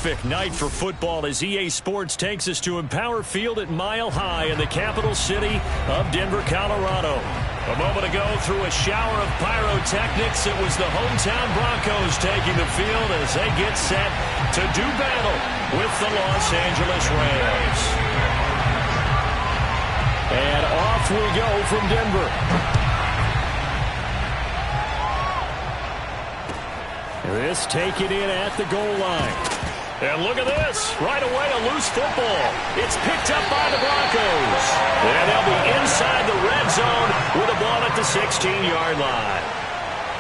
terrific night for football as EA Sports takes us to Empower Field at Mile High in the capital city of Denver, Colorado. A moment ago, through a shower of pyrotechnics, it was the hometown Broncos taking the field as they get set to do battle with the Los Angeles Rams. And off we go from Denver. This taken in at the goal line. And look at this. Right away, a loose football. It's picked up by the Broncos. And they'll be inside the red zone with a ball at the 16-yard line.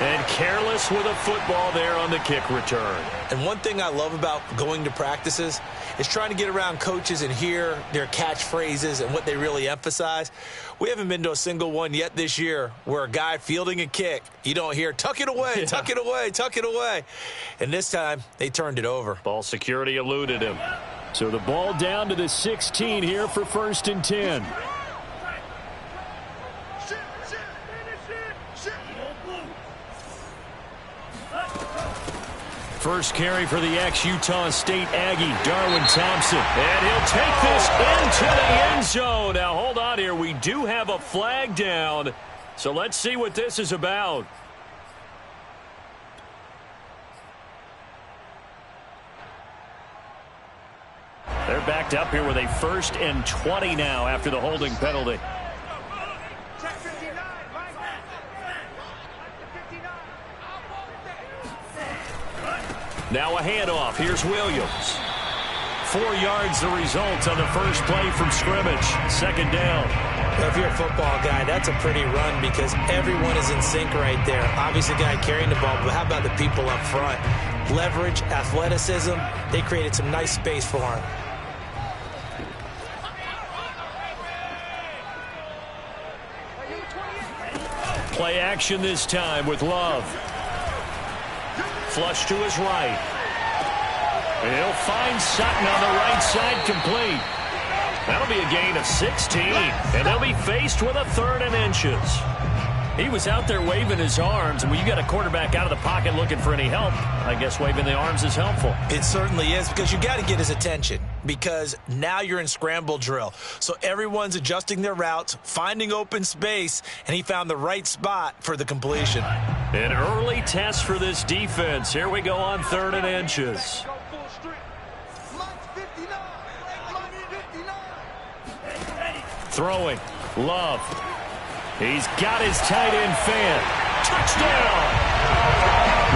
And careless with a football there on the kick return. And one thing I love about going to practices is trying to get around coaches and hear their catchphrases and what they really emphasize. We haven't been to a single one yet this year where a guy fielding a kick, you don't hear, tuck it away, tuck it away, tuck it away. And this time, they turned it over. Ball security eluded him. So the ball down to the 16 here for 1st and 10. First carry for the ex-Utah State Aggie, Darwin Thompson. And he'll take this into the end zone. Now, hold on here. We do have a flag down. So let's see what this is about. They're backed up here with a 1st and 20 now after the holding penalty. Now a handoff. Here's Williams. 4 yards the result on the first play from scrimmage. 2nd down. Well, if you're a football guy, that's a pretty run because everyone is in sync right there. Obviously, the guy carrying the ball, but how about the people up front? Leverage, athleticism. They created some nice space for him. Play action this time with Love. Flush to his right. He'll find Sutton on the right side, complete. That'll be a gain of 16, and they'll be faced with a 3rd and inches. He was out there waving his arms, and when you got a quarterback out of the pocket looking for any help, I guess waving the arms is helpful. It certainly is, because you got to get his attention, because now you're in scramble drill. So everyone's adjusting their routes, finding open space, and he found the right spot for the completion. An early test for this defense. Here we go on 3rd and inches. Throwing. Love. He's got his tight end Fant. Touchdown!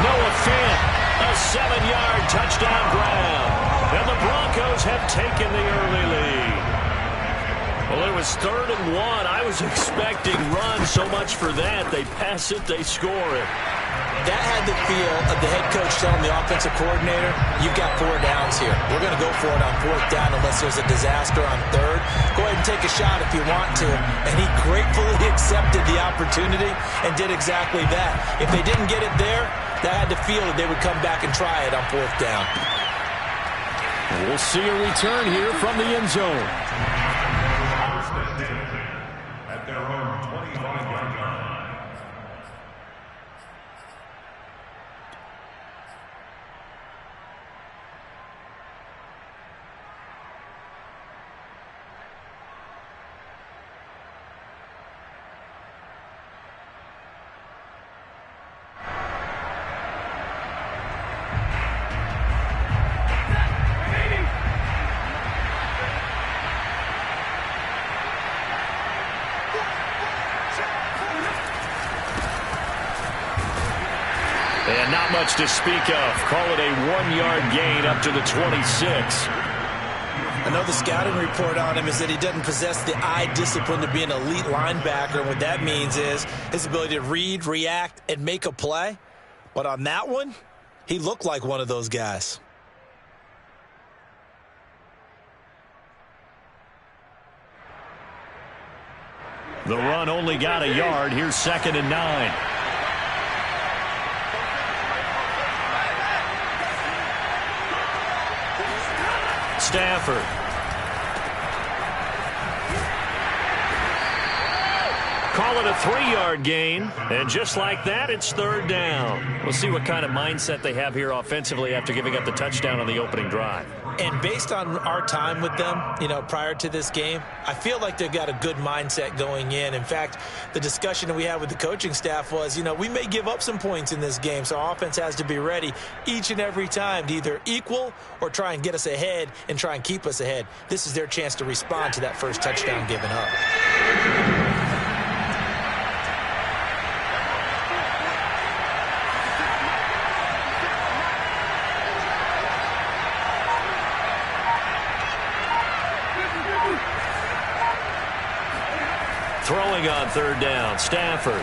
Noah Fant, a 7-yard touchdown grab. And the Broncos have taken the early lead. Well, it was 3rd and 1. I was expecting run, so much for that. They pass it, they score it. That had the feel of the head coach telling the offensive coordinator, you've got 4 downs here. We're going to go for it on 4th down unless there's a disaster on 3rd. Go ahead and take a shot if you want to. And he gratefully accepted the opportunity and did exactly that. If they didn't get it there, that had the feel that they would come back and try it on 4th down. We'll see a return here from the end zone. At their own 25-yard line. And not much to speak of. Call it a 1-yard gain up to the 26. Another scouting report on him is that he doesn't possess the eye discipline to be an elite linebacker. And what that means is his ability to read, react, and make a play. But on that one, he looked like one of those guys. The run only got a yard. Here's 2nd and 9. Stafford. Call it a 3-yard gain, and just like that, it's third down. We'll see what kind of mindset they have here offensively after giving up the touchdown on the opening drive. And based on our time with them, prior to this game, I feel like they've got a good mindset going in. In fact, the discussion that we had with the coaching staff was, we may give up some points in this game, so our offense has to be ready each and every time to either equal or try and get us ahead and try and keep us ahead. This is their chance to respond to that first touchdown given up. Throwing on third down, Stafford.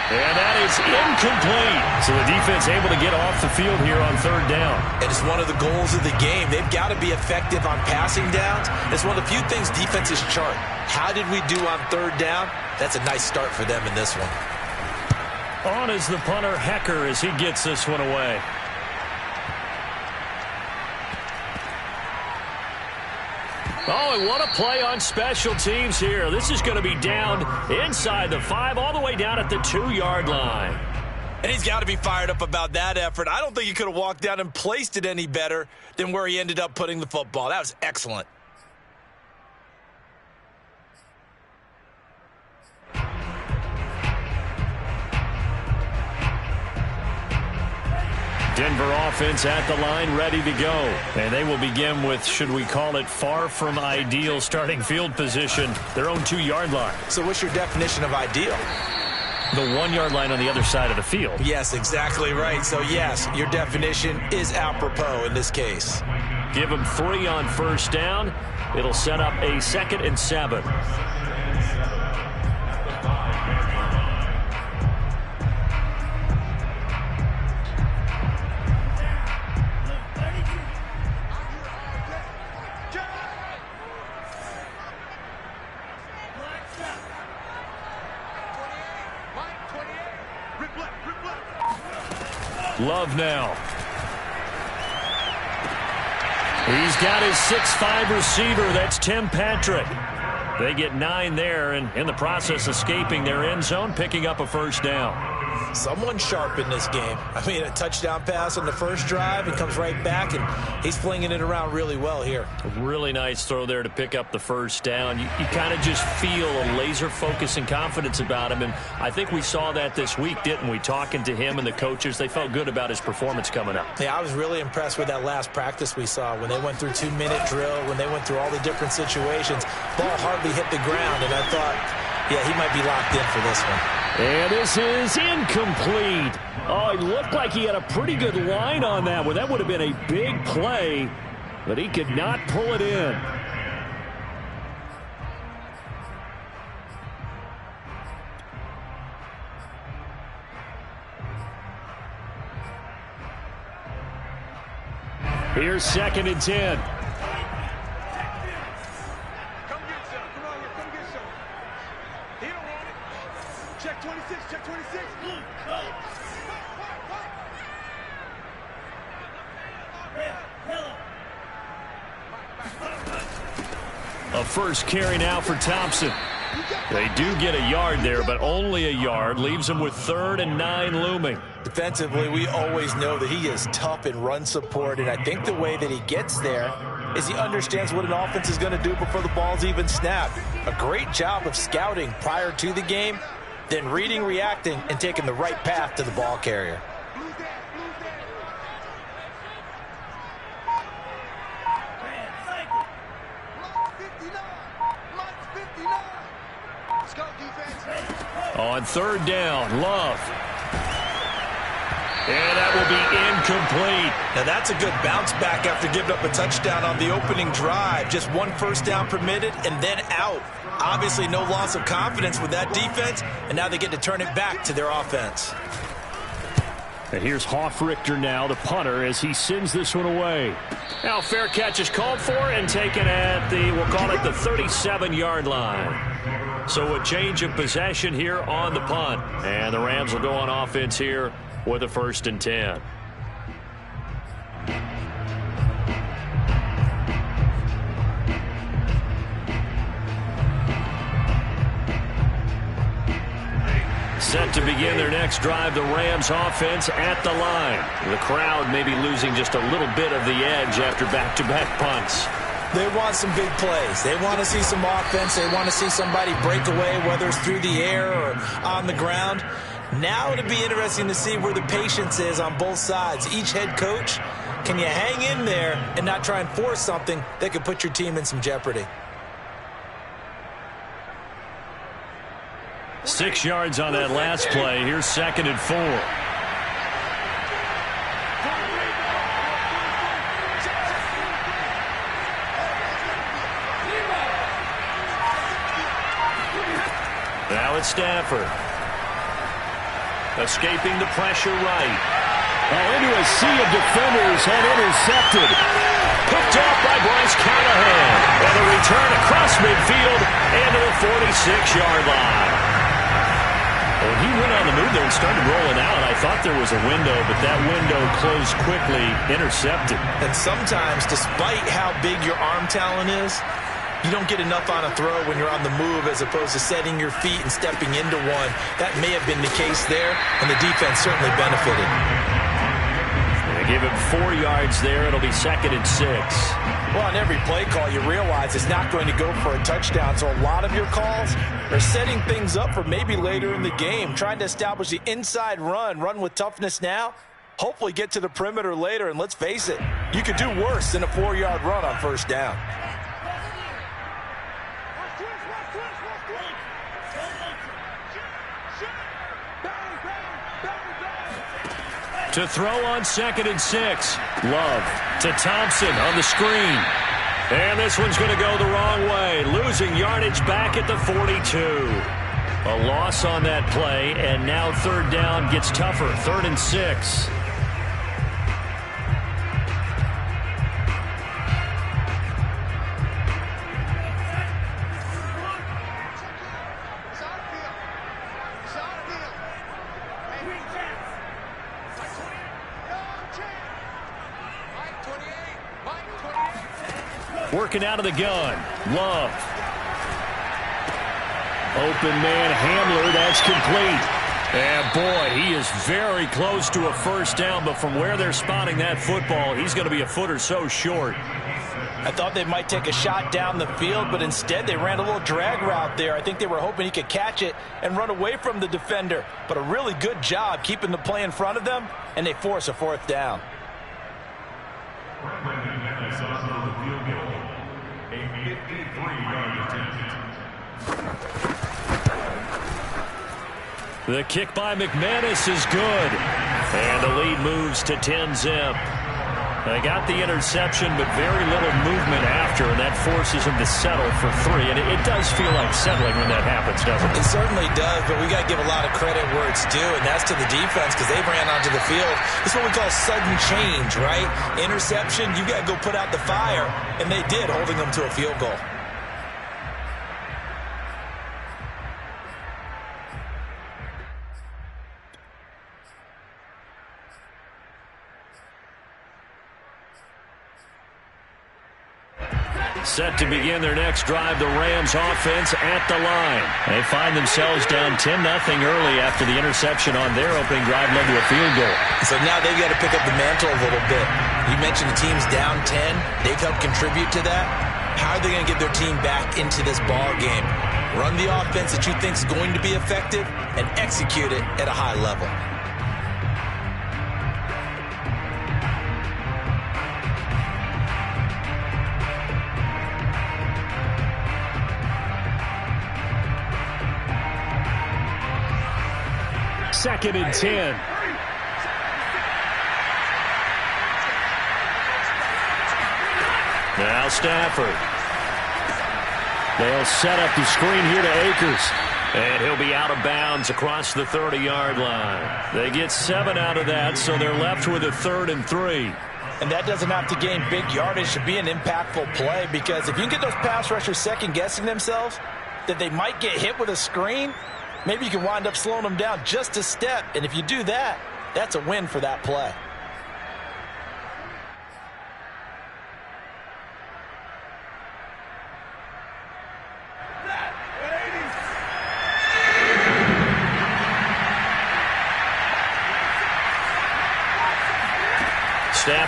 And that is incomplete. So the defense able to get off the field here on third down. And it's one of the goals of the game. They've got to be effective on passing downs. It's one of the few things defenses chart. How did we do on third down? That's a nice start for them in this one. On is the punter, Hecker, as he gets this one away. Oh, and what a play on special teams here. This is going to be down inside the 5, all the way down at the 2-yard line. And he's got to be fired up about that effort. I don't think he could have walked down and placed it any better than where he ended up putting the football. That was excellent. Denver offense at the line, ready to go. And they will begin with, should we call it, far from ideal starting field position, their own 2-yard line. So what's your definition of ideal? The 1-yard line on the other side of the field. Yes, exactly right. So, yes, your definition is apropos in this case. Give them 3 on first down. It'll set up a 2nd and 7. Love now. He's got his 6'5" receiver. That's Tim Patrick. They get 9 there, and in the process escaping their end zone, picking up a first down. Someone sharp in this game. I mean, a touchdown pass on the first drive and comes right back, and he's flinging it around really well here. A really nice throw there to pick up the first down. You kind of just feel a laser focus and confidence about him, and I think we saw that this week, didn't we? Talking to him and the coaches, they felt good about his performance coming up. Yeah, I was really impressed with that last practice we saw when they went through 2-minute drill, when they went through all the different situations. Ball hardly hit the ground, and I thought, yeah, he might be locked in for this one. And this is incomplete. Oh, it looked like he had a pretty good line on that one. That would have been a big play, but he could not pull it in. Here's 2nd and 10. A first carry now for Thompson. They do get a yard there, but only a yard. Leaves them with 3rd and 9 looming. Defensively, we always know that he is tough in run support, and I think the way that he gets there is he understands what an offense is going to do before the ball's even snapped. A great job of scouting prior to the game, then reading, reacting, and taking the right path to the ball carrier. On 3rd down, Love. And that will be incomplete. Now that's a good bounce back after giving up a touchdown on the opening drive. Just 1 first down permitted and then out. Obviously no loss of confidence with that defense, and now they get to turn it back to their offense. And here's Hoffrichter now, the punter, as he sends this one away. Now fair catch is called for and taken at the, we'll call it the 37-yard line. So a change of possession here on the punt. And the Rams will go on offense here with a 1st and 10. Set to begin their next drive, the Rams offense at the line. The crowd may be losing just a little bit of the edge after back-to-back punts. They want some big plays. They want to see some offense. They want to see somebody break away, whether it's through the air or on the ground. Now it'll be interesting to see where the patience is on both sides. Each head coach, can you hang in there and not try and force something that could put your team in some jeopardy? 6 yards on that last play. Here's 2nd and 4. Now it's Stafford. Escaping the pressure right. Into a sea of defenders and intercepted. Picked off by Bryce Callahan. And a return across midfield and to the 46-yard line. When he went on the move there and started rolling out, I thought there was a window, but that window closed quickly, intercepted. And sometimes, despite how big your arm talent is, you don't get enough on a throw when you're on the move as opposed to setting your feet and stepping into one. That may have been the case there, and the defense certainly benefited. They give him 4 yards there. It'll be 2nd and 6. Well, on every play call, you realize it's not going to go for a touchdown, so a lot of your calls are setting things up for maybe later in the game, trying to establish the inside run with toughness now, hopefully get to the perimeter later, and let's face it, you could do worse than a 4-yard run on first down. To throw on 2nd and 6. Love to Thompson on the screen. And this one's going to go the wrong way. Losing yardage back at the 42. A loss on that play, and now 3rd down gets tougher. 3rd and 6. Working out of the gun. Love. Open man Hamler. That's complete. And boy, he is very close to a first down, but from where they're spotting that football, he's going to be a foot or so short. I thought they might take a shot down the field, but instead they ran a little drag route there. I think they were hoping he could catch it and run away from the defender. But a really good job keeping the play in front of them, and they force a 4th down. The kick by McManus is good. And the lead moves to 10-zip. They got the interception, but very little movement after, and that forces them to settle for 3. And it does feel like settling when that happens, doesn't it? It certainly does, but we got to give a lot of credit where it's due, and that's to the defense because they ran onto the field. It's what we call sudden change, right? Interception, you got to go put out the fire, and they did, holding them to a field goal. Set to begin their next drive, the Rams offense at the line. They find themselves down 10-0 early after the interception on their opening drive led to a field goal. So now they've got to pick up the mantle a little bit. You mentioned the team's down 10. They've helped contribute to that. How are they going to get their team back into this ball game? Run the offense that you think is going to be effective and execute it at a high level. Second and 10. Now Stafford. They'll set up the screen here to Akers. And he'll be out of bounds across the 30-yard line. They get 7 out of that, so they're left with a 3rd and 3. And that doesn't have to gain big yardage to be an impactful play, because if you can get those pass rushers second-guessing themselves that they might get hit with a screen, maybe you can wind up slowing them down just a step. And if you do that, that's a win for that play.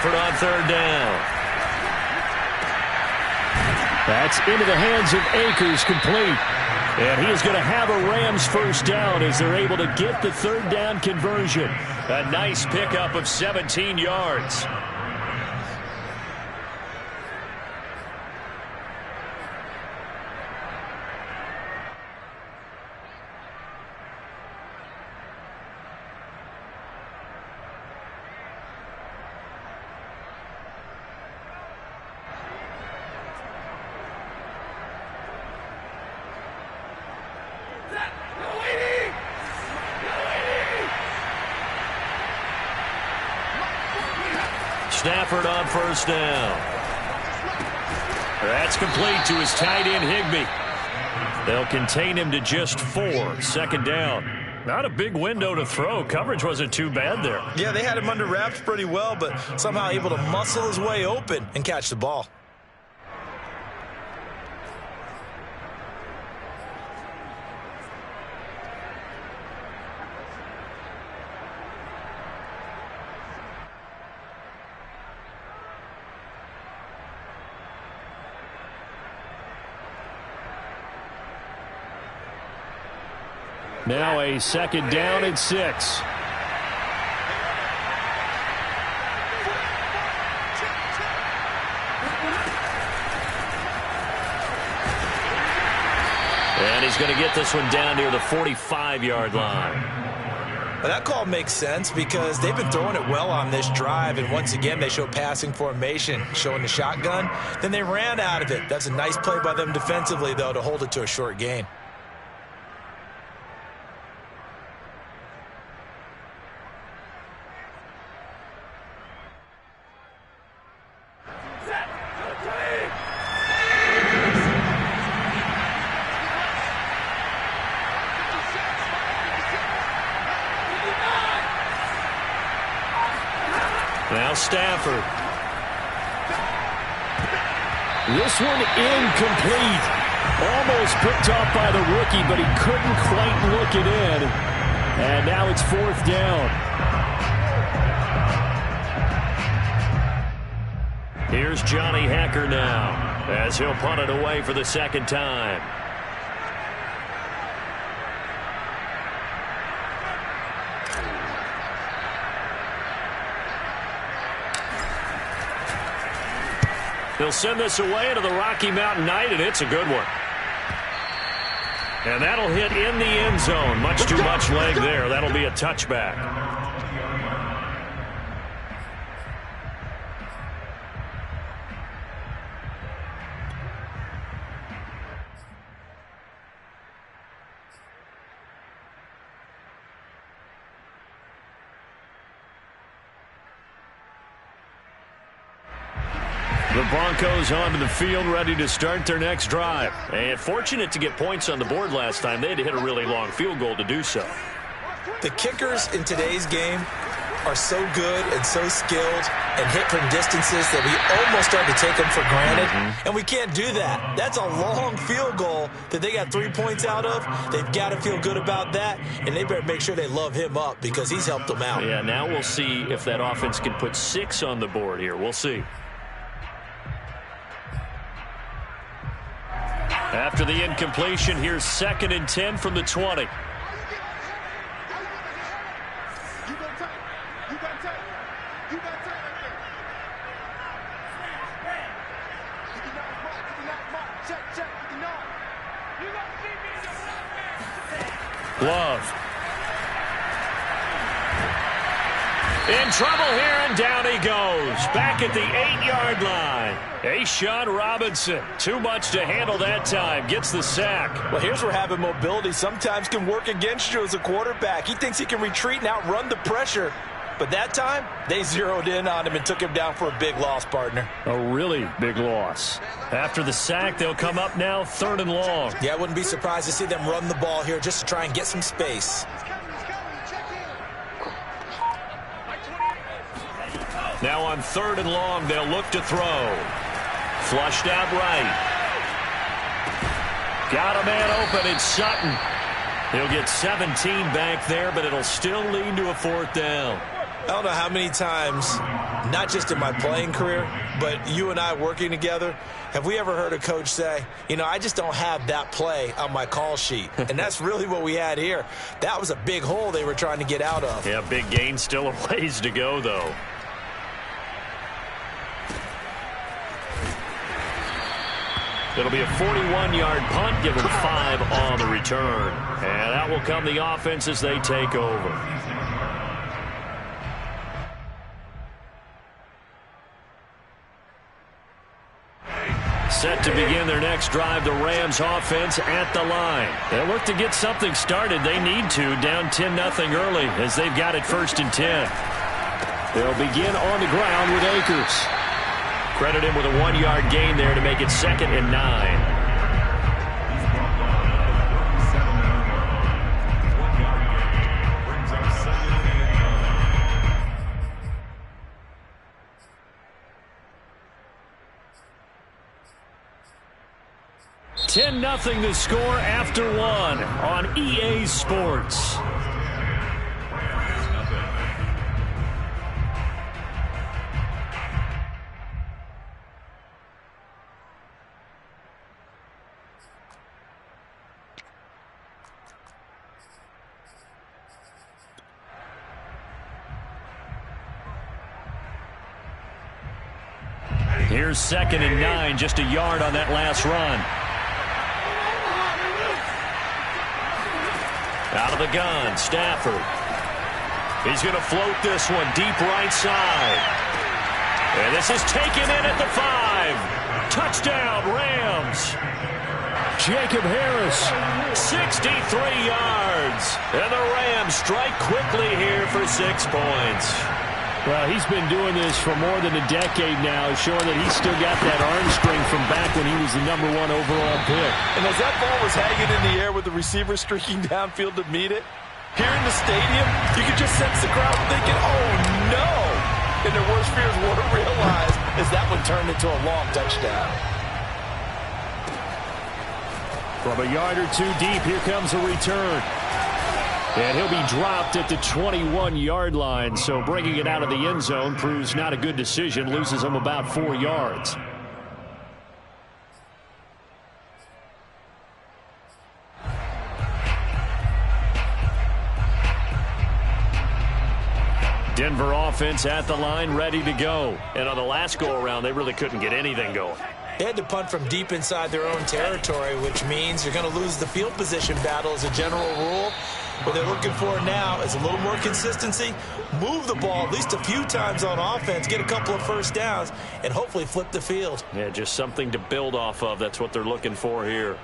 Stafford on third down. That's into the hands of Akers, complete. And he is going to have a Rams first down as they're able to get the third down conversion. A nice pickup of 17 yards. Stafford on first down. That's complete to his tight end, Higbee. They'll contain him to just 4. Second down. Not a big window to throw. Coverage wasn't too bad there. Yeah, they had him under wraps pretty well, but somehow able to muscle his way open and catch the ball. Now a second down and 6. And he's going to get this one down near the 45-yard line. Well, that call makes sense because they've been throwing it well on this drive, and once again they show passing formation, showing the shotgun. Then they ran out of it. That's a nice play by them defensively, though, to hold it to a short gain. Now Stafford. This one incomplete. Almost picked off by the rookie, but he couldn't quite look it in. And now it's fourth down. Here's Johnny Hacker now as he'll punt it away for the second time. He'll send this away to the Rocky Mountain Knight, and it's a good one. And that'll hit in the end zone. Much too much leg there. That'll be a touchback. The Broncos onto the field, ready to start their next drive. And fortunate to get points on the board last time. They had to hit a really long field goal to do so. The kickers in today's game are so good and so skilled and hit from distances that we almost start to take them for granted. And we can't do that. That's a long field goal that they got 3 points out of. They've got to feel good about that, and they better make sure they love him up because he's helped them out. Yeah, now we'll see if that offense can put 6 on the board here. We'll see. After the incompletion, here's 2nd and 10 from the 20. Love. In trouble here, and down he goes. Back at the 8-yard line. A'Shawn Robinson, too much to handle that time, gets the sack. Well, here's where having mobility sometimes can work against you as a quarterback. He thinks he can retreat and outrun the pressure. But that time, they zeroed in on him and took him down for a big loss, partner. A really big loss. After the sack, they'll come up now 3rd and long. Yeah, I wouldn't be surprised to see them run the ball here just to try and get some space. Now on 3rd and long, they'll look to throw. Flushed out right. Got a man open, it's Sutton. He'll get 17 back there, but it'll still lead to a 4th down. I don't know how many times not just in my playing career, but you and I working together, have we ever heard a coach say, you know, I just don't have that play on my call sheet? And that's really what we had here. That was a big hole they were trying to get out of. Yeah, big gain, still a ways to go, though. It'll be a 41-yard punt, give them 5 on the return. And that will come the offense as they take over. Set to begin their next drive, the Rams offense at the line. They'll look to get something started. They need to, down 10-0 early as they've got it 1st and 10. They'll begin on the ground with Akers. Credit him with a 1-yard gain there to make it 2nd and 9. 10-0 the score after 1 on EA Sports. Here's 2nd and 9, just a yard on that last run. Out of the gun, Stafford. He's going to float this one deep right side. And this is taken in at the 5. Touchdown, Rams. Jacob Harris, 63 yards. And the Rams strike quickly here for 6 points. Well, he's been doing this for more than a decade now, showing that he's still got that arm strength from back when he was the #1 overall pick. And as that ball was hanging in the air with the receiver streaking downfield to meet it, here in the stadium, you could just sense the crowd thinking, oh, no! And their worst fears weren't realized as that one turned into a long touchdown. From a yard or 2 deep, here comes a return. And he'll be dropped at the 21-yard line, so bringing it out of the end zone proves not a good decision, loses him about 4 yards. Denver offense at the line, ready to go. And on the last go-around, they really couldn't get anything going. They had to punt from deep inside their own territory, which means you're going to lose the field position battle as a general rule. What they're looking for now is a little more consistency, move the ball at least a few times on offense, get a couple of first downs, and hopefully flip the field. Yeah, just something to build off of. That's what they're looking for here.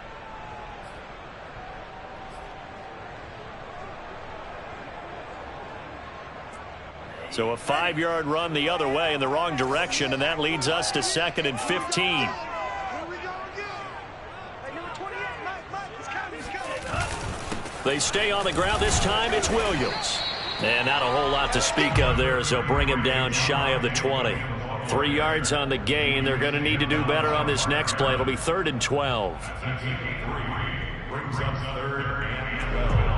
So a 5-yard run the other way in the wrong direction, and that leads us to 2nd and 15. They stay on the ground. This time it's Williams. And not a whole lot to speak of there as they'll bring him down shy of the 20. 3 yards on the gain. They're going to need to do better on this next play. It'll be 3rd and 12. Brings up 3rd and 12.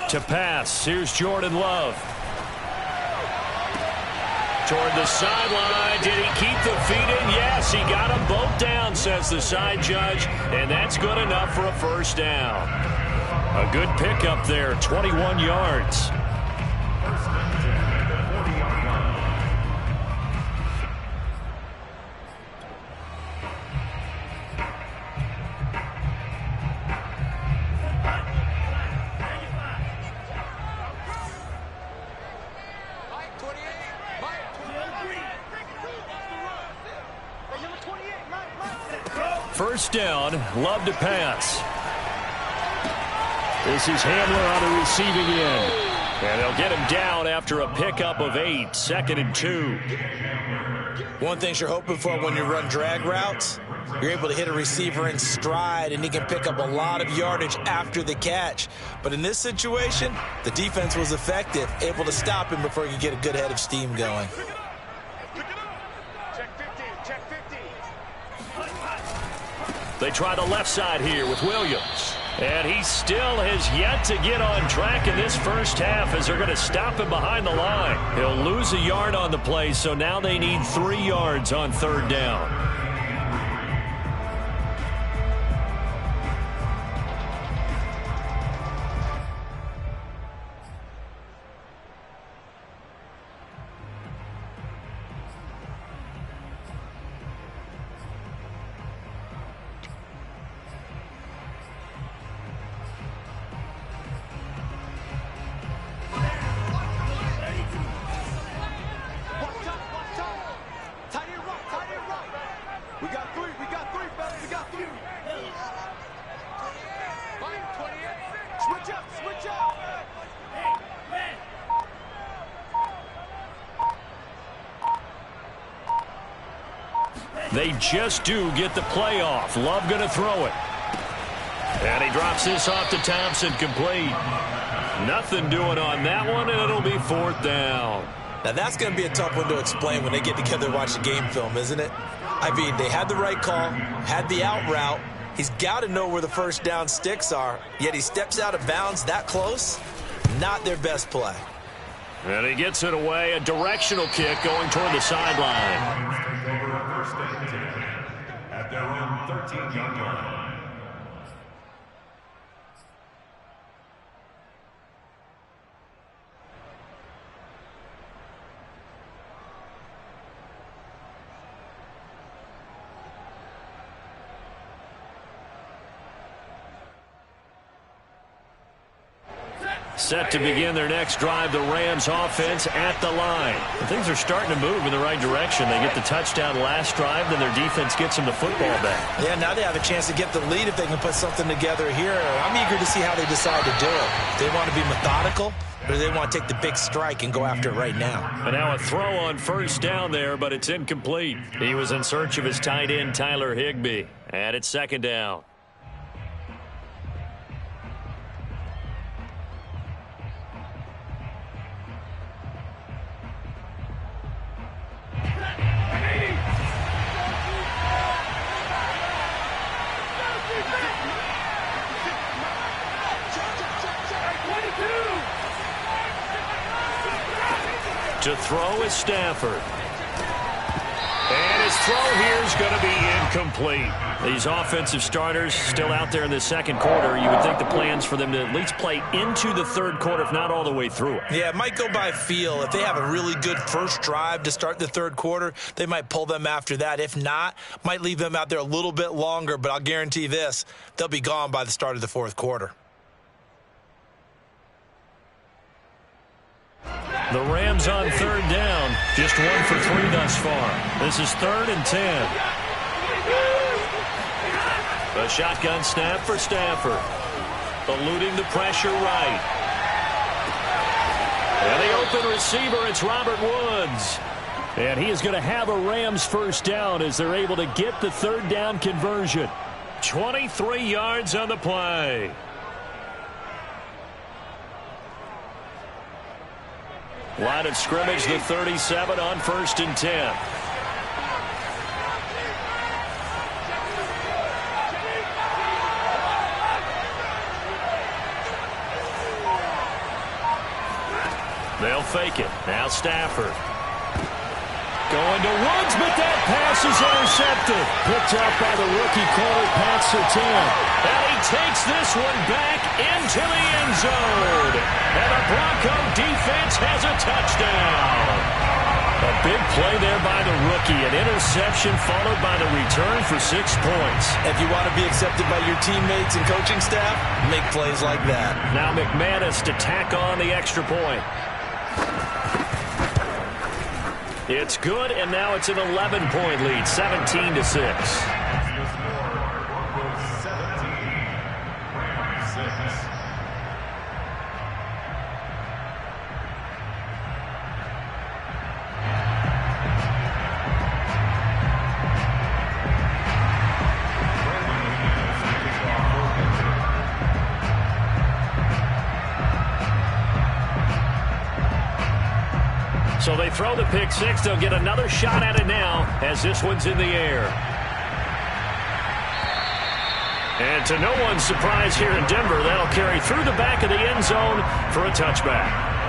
To pass, here's Jordan Love. Toward the sideline, did he keep the feet in? Yes, he got them both down, says the side judge, and that's good enough for a 1st down. A good pickup there, 21 yards. First down, Love to pass. This is Hamler on the receiving end. And they'll get him down after a pickup of 8, 2nd and 2. One thing you're hoping for when you run drag routes, you're able to hit a receiver in stride, and he can pick up a lot of yardage after the catch. But in this situation, the defense was effective, able to stop him before he could get a good head of steam going. They try the left side here with Williams. And he still has yet to get on track in this first half as they're going to stop him behind the line. He'll lose a yard on the play, so now they need 3 yards on 3rd down. They just do get the play off. Love going to throw it. And he drops this off to Thompson, complete. Nothing doing on that one, and it'll be 4th down. Now, that's going to be a tough one to explain when they get together and watch the game film, isn't it? I mean, they had the right call, had the out route. He's got to know where the first down sticks are, yet he steps out of bounds that close. Not their best play. And he gets it away, a directional kick going toward the sideline. At their own 13-yard line. Set to begin their next drive, the Rams offense at the line. And things are starting to move in the right direction. They get the touchdown last drive, then their defense gets them the football back. Yeah, now they have a chance to get the lead if they can put something together here. I'm eager to see how they decide to do it. Do they want to be methodical, or do they want to take the big strike and go after it right now? And now a throw on 1st down there, but it's incomplete. He was in search of his tight end, Tyler Higbee. And it's 2nd down. To throw is Stafford. And his throw here is going to be incomplete. These offensive starters still out there in the 2nd quarter. You would think the plans for them to at least play into the 3rd quarter, if not all the way through it. Yeah, it might go by feel. If they have a really good first drive to start the 3rd quarter, they might pull them after that. If not, might leave them out there a little bit longer, but I'll guarantee this, they'll be gone by the start of the 4th quarter. The Rams on 3rd down, just 1 for 3 thus far. This is 3rd and 10. A shotgun snap for Stafford. Eluding the pressure right. And the open receiver, it's Robert Woods. And he is going to have a Rams 1st down as they're able to get the 3rd down conversion. 23 yards on the play. Line of scrimmage, the 37 on 1st and 10. They'll fake it. Now Stafford. Going to Woods, but that pass is intercepted. Picked up by the rookie corner, Pat Surtain. And he takes this one back into the end zone. And the Bronco defense has a touchdown. A big play there by the rookie. An interception followed by the return for 6 points. If you want to be accepted by your teammates and coaching staff, make plays like that. Now McManus to tack on the extra point. It's good, and now it's an 11-point lead, 17-6. So they throw the pick six. They'll get another shot at it now as this one's in the air. And to no one's surprise here in Denver, that'll carry through the back of the end zone for a touchback.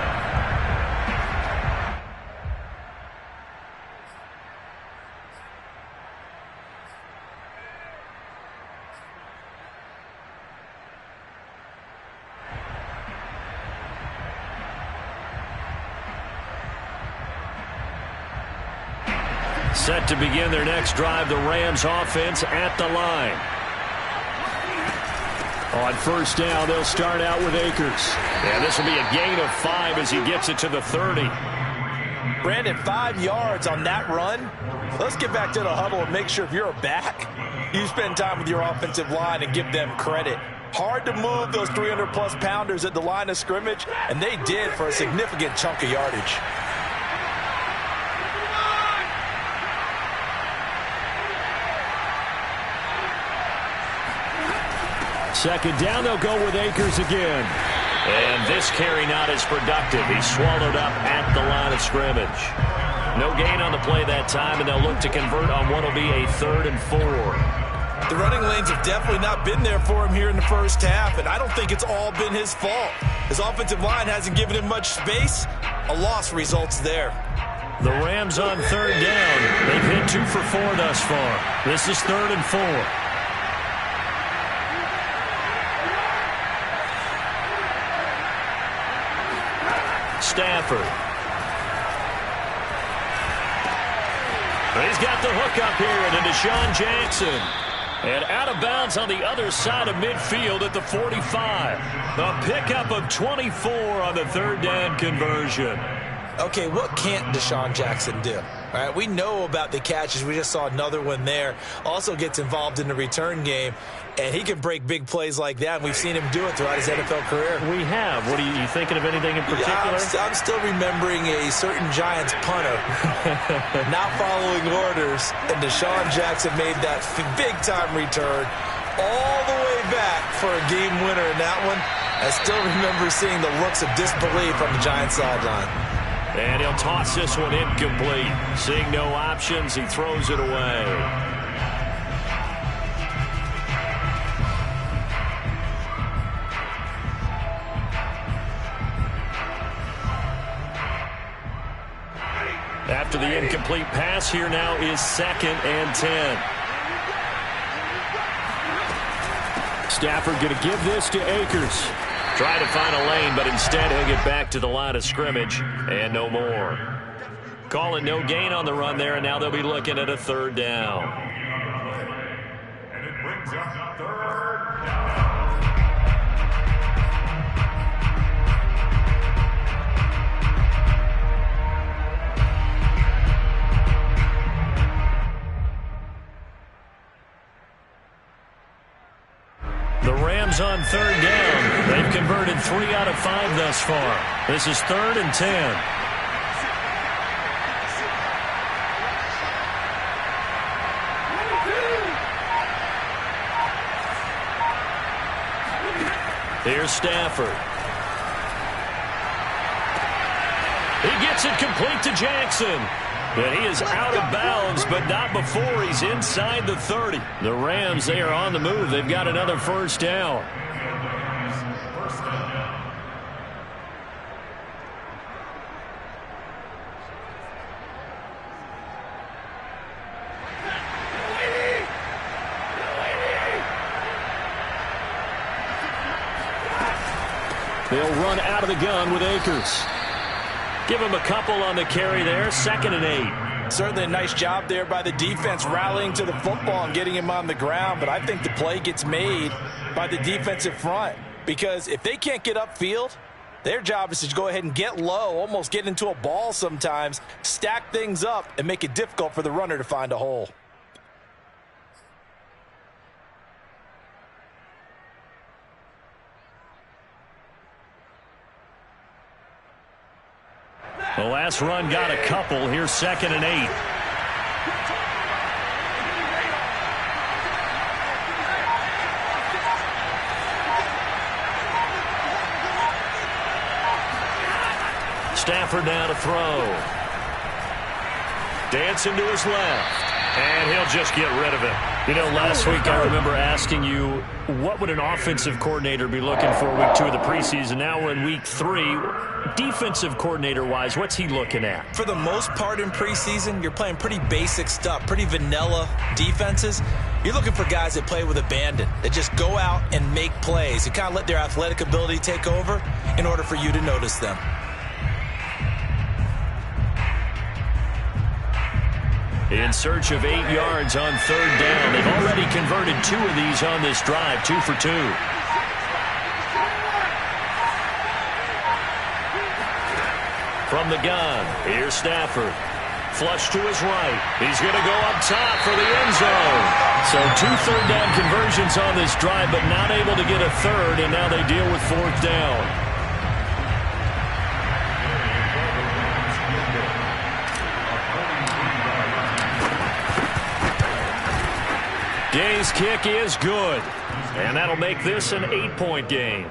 Set to begin their next drive, the Rams offense at the line. On first down, they'll start out with Akers. And this will be a gain of 5 as he gets it to the 30. Brandon, 5 yards on that run. Let's get back to the huddle and make sure if you're a back, you spend time with your offensive line and give them credit. Hard to move those 300-plus pounders at the line of scrimmage, and they did for a significant chunk of yardage. Second down, they'll go with Akers again. And this carry not as productive. He's swallowed up at the line of scrimmage. No gain on the play that time, and they'll look to convert on what will be a 3rd and 4. The running lanes have definitely not been there for him here in the first half, and I don't think it's all been his fault. His offensive line hasn't given him much space. A loss results there. The Rams on 3rd down. They've hit 2 for 4 thus far. This is 3rd and 4. Stafford. He's got the hook up here to Deshaun Jackson. And out of bounds on the other side of midfield at the 45. A pickup of 24 on the 3rd down conversion. Okay, what can't Deshaun Jackson do? All right, we know about the catches. We just saw another one there. Also gets involved in the return game, and he can break big plays like that. And we've seen him do it throughout his NFL career. We have. What are you thinking of anything in particular? Yeah, I'm still remembering a certain Giants punter not following orders, and Deshaun Jackson made that big-time return all the way back for a game winner in that one. I still remember seeing the looks of disbelief on the Giants sideline. And he'll toss this one incomplete. Seeing no options, he throws it away. After the incomplete pass, here now is 2nd and 10. Stafford going to give this to Akers. Try to find a lane, but instead he'll get back to the line of scrimmage and no more. Calling no gain on the run there, and now they'll be looking at a 3rd down. And it brings up 3rd down. The Rams on 3rd down. They've converted 3 out of 5 thus far. This is 3rd and 10. Here's Stafford. He gets it complete to Jackson. And he is out of bounds, but not before he's inside the 30. The Rams, they are on the move. They've got another 1st down. They'll run out of the gun with Akers. Give him a couple on the carry there. 2nd and 8. Certainly a nice job there by the defense rallying to the football and getting him on the ground. But I think the play gets made by the defensive front. Because if they can't get upfield, their job is to go ahead and get low, almost get into a ball sometimes, stack things up, and make it difficult for the runner to find a hole. The last run got a couple. Here's 2nd and 8. Stafford now to throw. Dancing to his left. And he'll just get rid of it. You know, last week I remember asking you, what would an offensive coordinator be looking for week 2 of the preseason? Now we're in week 3. Defensive coordinator-wise, what's he looking at? For the most part in preseason, you're playing pretty basic stuff, pretty vanilla defenses. You're looking for guys that play with abandon, that just go out and make plays. You kind of let their athletic ability take over in order for you to notice them. In search of 8 yards on 3rd down. They've already converted 2 of these on this drive, 2 for 2. From the gun, here's Stafford. Flush to his right. He's going to go up top for the end zone. So 2 third down conversions on this drive, but not able to get a third, and now they deal with 4th down. Gay's kick is good, and that'll make this an 8-point game.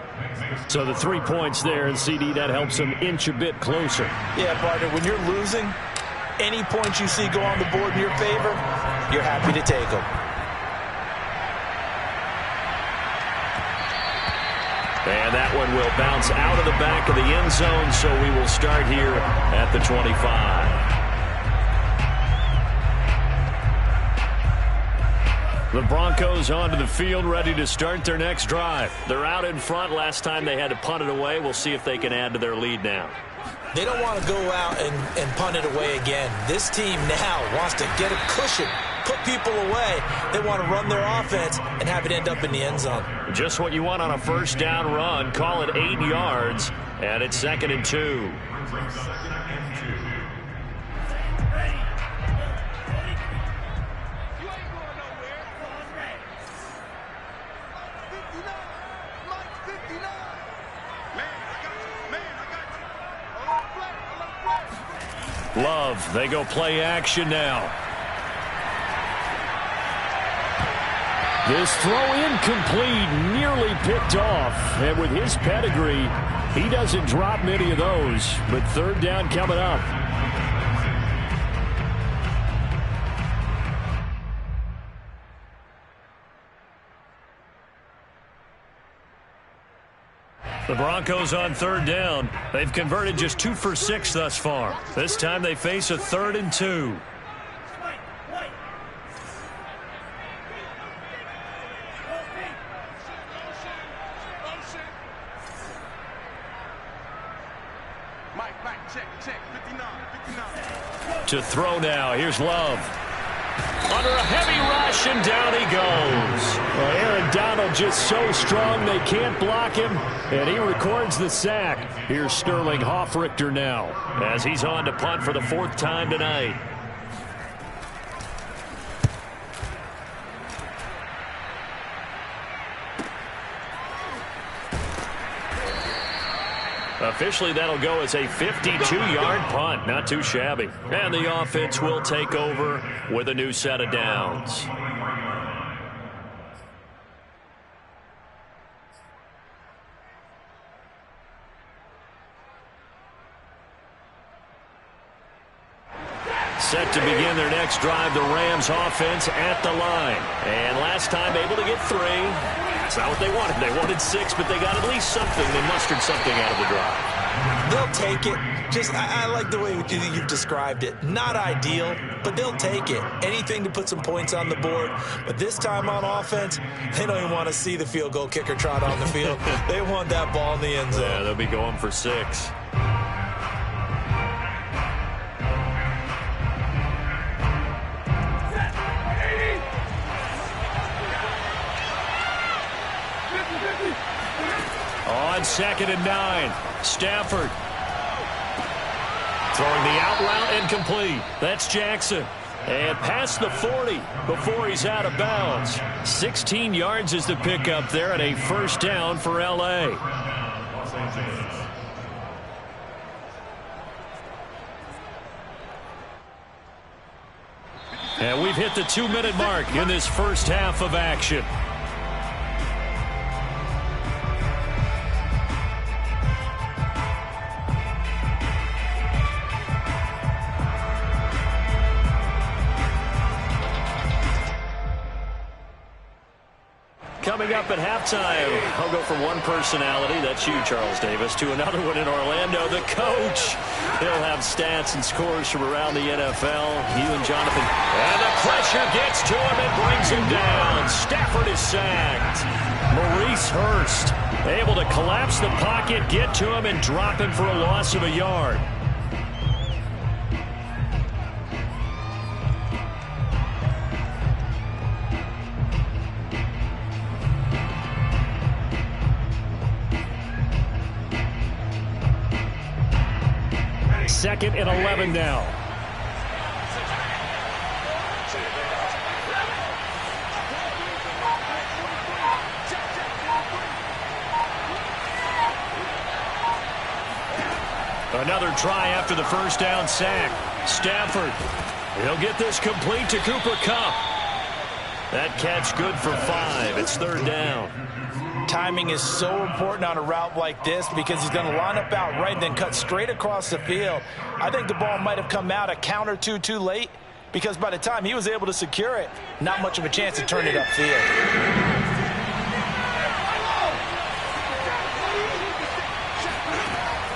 So the 3 points there, and CD, that helps them inch a bit closer. Yeah, partner, when you're losing, any points you see go on the board in your favor, you're happy to take them. And that one will bounce out of the back of the end zone, so we will start here at the 25. The Broncos onto the field, ready to start their next drive. They're out in front. Last time they had to punt it away. We'll see if they can add to their lead now. They don't want to go out and punt it away again. This team now wants to get a cushion, put people away. They want to run their offense and have it end up in the end zone. Just what you want on a first down run. Call it 8 yards, and it's 2nd and 2. Love, they go play action now. This throw incomplete, nearly picked off. And with his pedigree, he doesn't drop many of those. But 3rd down coming up. The Broncos on 3rd down. They've converted just 2 for 6 thus far. This time they face a 3rd and 2. To throw now. Here's Love. Under a heavy rush, and down he goes. Well, Aaron Donald just so strong they can't block him, and he records the sack. Here's Sterling Hoffrichter now, as he's on to punt for the 4th time tonight. Officially, that'll go as a 52-yard punt. Not too shabby. And the offense will take over with a new set of downs. Set to begin their next drive, the Rams offense at the line. And last time able to get 3. That's not what they wanted. They wanted 6, but they got at least something. They mustered something out of the drive. They'll take it. Just, I like the way you've described it. Not ideal, but they'll take it. Anything to put some points on the board. But this time on offense, they don't even want to see the field goal kicker trot on the field. They want that ball in the end zone. Yeah, they'll be going for 6. On 2nd and 9, Stafford throwing the out route incomplete. That's Jackson. And past the 40 before he's out of bounds. 16 yards is the pickup there, and a 1st down for L.A. And we've hit the 2-minute mark in this first half of action. Coming up at halftime, I'll go from one personality, that's you, Charles Davis, to another one in Orlando, the coach. He'll have stats and scores from around the NFL. You and Jonathan. And the pressure gets to him and brings him down. Stafford is sacked. Maurice Hurst able to collapse the pocket, get to him, and drop him for a loss of a yard. Second and 11 now. Another try after the first down sack. Stafford. He'll get this complete to Cooper Kupp. That catch good for 5. It's third down. Timing is so important on a route like this because he's going to line up out right and then cut straight across the field. I think the ball might have come out a count or two too late because by the time he was able to secure it, not much of a chance to turn it upfield.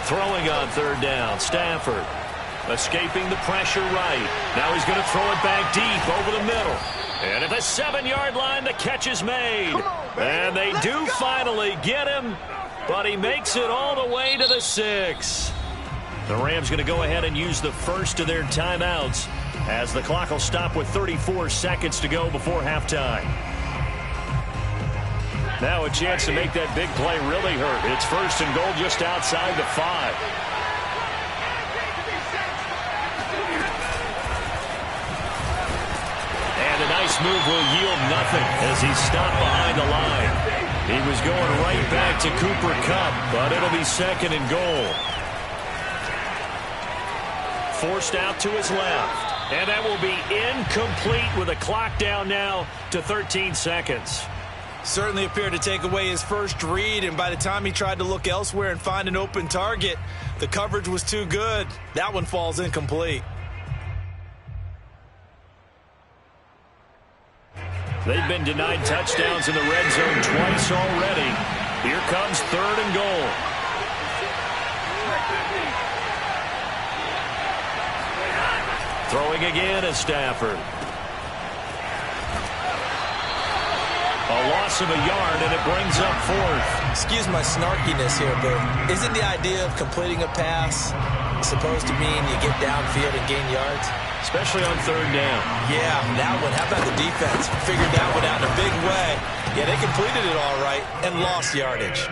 Throwing on third down, Stafford. Escaping the pressure right. Now he's going to throw it back deep over the middle. And at the 7-yard line, the catch is made. And they do finally get him, but he makes it all the way to the 6. The Rams going to go ahead and use the first of their timeouts as the clock will stop with 34 seconds to go before halftime. Now a chance to make that big play really hurt. It's first and goal just outside the 5. A nice move will yield nothing as he's stopped behind the line. He was going right back to Cooper Kupp, but it'll be second and goal. Forced out to his left, and that will be incomplete with a clock down now to 13 seconds. Certainly appeared to take away his first read, and by the time he tried to look elsewhere and find an open target, the coverage was too good. That one falls incomplete. They've been denied touchdowns in the red zone twice already. Here comes third and goal. Throwing again is Stafford. A loss of a yard, and it brings up fourth. Excuse my snarkiness here, but isn't the idea of completing a pass supposed to mean you get downfield and gain yards? Especially on third down. Yeah, that one. How about the defense? Figured that one out in a big way. Yeah, they completed it all right and lost yardage.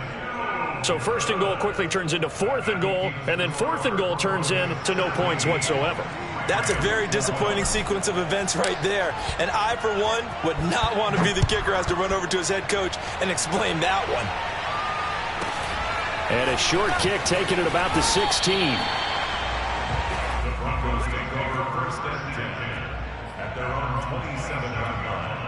So first and goal quickly turns into fourth and goal, and then fourth and goal turns into no points whatsoever. That's a very disappointing sequence of events right there. And I, for one, would not want to be the kicker has to run over to his head coach and explain that one. And a short kick taken at about the 16. The Broncos take over first and 10 at their own 27-yard line.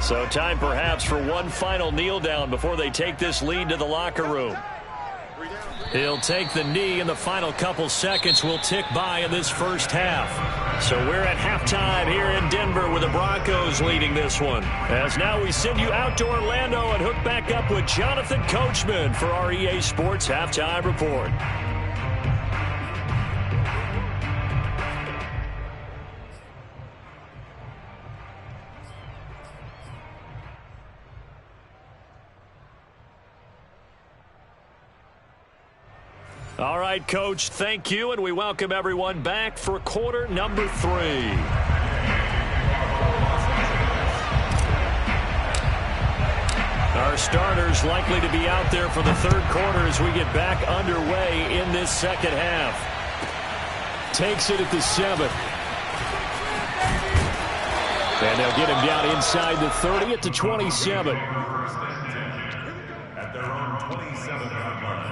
So time perhaps for one final kneel down before they take this lead to the locker room. He'll take the knee, and the final couple seconds will tick by in this first half. So we're at halftime here in Denver with the Broncos leading this one. As now we send you out to Orlando and hook back up with Jonathan Coachman for our EA Sports Halftime Report. All right, Coach, thank you, and we welcome everyone back for quarter number 3. Our starters likely to be out there for the third quarter as we get back underway in this second half. Takes it at the 7. And they'll get him down inside the 30 at the 27. First and 10 at their own 27-yard line.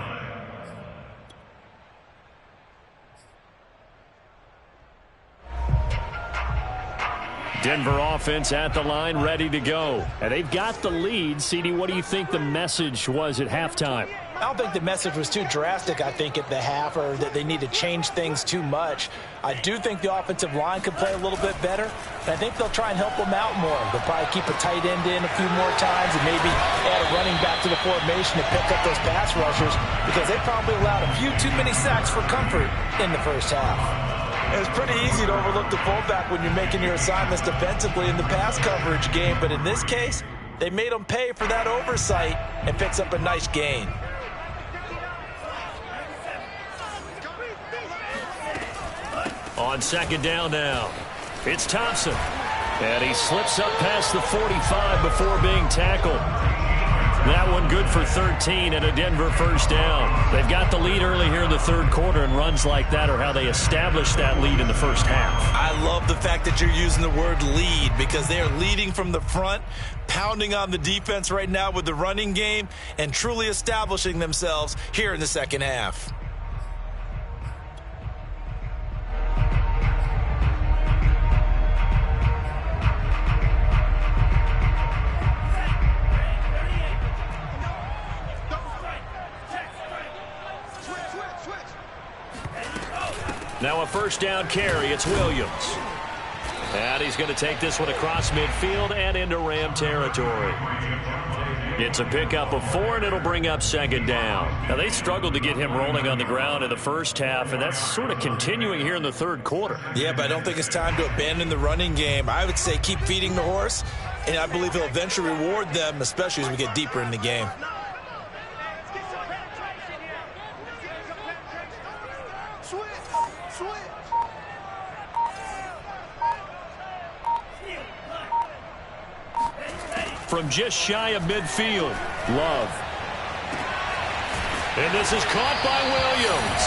Denver offense at the line, ready to go. And they've got the lead. CD, what do you think the message was at halftime? I don't think the message was too drastic, I think, at the half, or that they need to change things too much. I do think the offensive line could play a little bit better, and I think they'll try and help them out more. They'll probably keep a tight end in a few more times and maybe add a running back to the formation to pick up those pass rushers, because they probably allowed a few too many sacks for comfort in the first half. It's pretty easy to overlook the fullback when you're making your assignments defensively in the pass coverage game, but in this case, they made them pay for that oversight and picks up a nice gain. On second down now, it's Thompson. And he slips up past the 45 before being tackled. That one good for 13 and a Denver first down. They've got the lead early here in the third quarter, and runs like that are how they established that lead in the first half. I love the fact that you're using the word lead, because they are leading from the front, pounding on the defense right now with the running game, and truly establishing themselves here in the second half. Now a first down carry. It's Williams. And he's going to take this one across midfield and into Ram territory. It's a pickup of 4, and it'll bring up second down. Now, they struggled to get him rolling on the ground in the first half, and that's sort of continuing here in the third quarter. Yeah, but I don't think it's time to abandon the running game. I would say keep feeding the horse, and I believe he'll eventually reward them, especially as we get deeper in the game. From just shy of midfield, Love. And this is caught by Williams.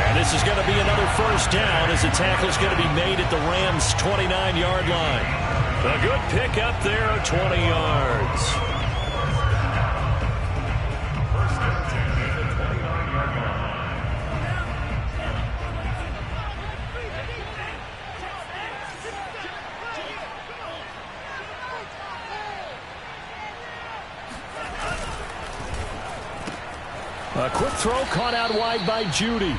And this is going to be another first down, as the tackle's going to be made at the Rams' 29-yard line. A good pick up there of 20 yards. A quick throw caught out wide by Judy.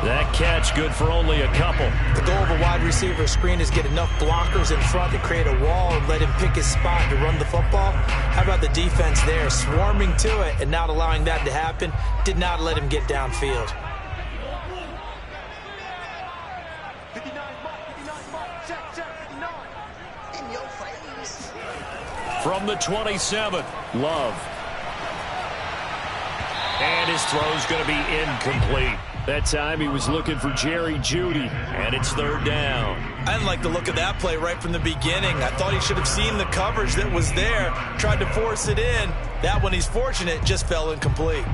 That catch good for only a couple. The goal of a wide receiver screen is get enough blockers in front to create a wall and let him pick his spot to run the football. How about the defense there, swarming to it and not allowing that to happen? Did not let him get downfield. From the 27, Love. And his throw's going to be incomplete. That time he was looking for Jerry Jeudy, and it's third down. I didn't like the look of that play right from the beginning. I thought he should have seen the coverage that was there, tried to force it in. That one, he's fortunate, just fell incomplete.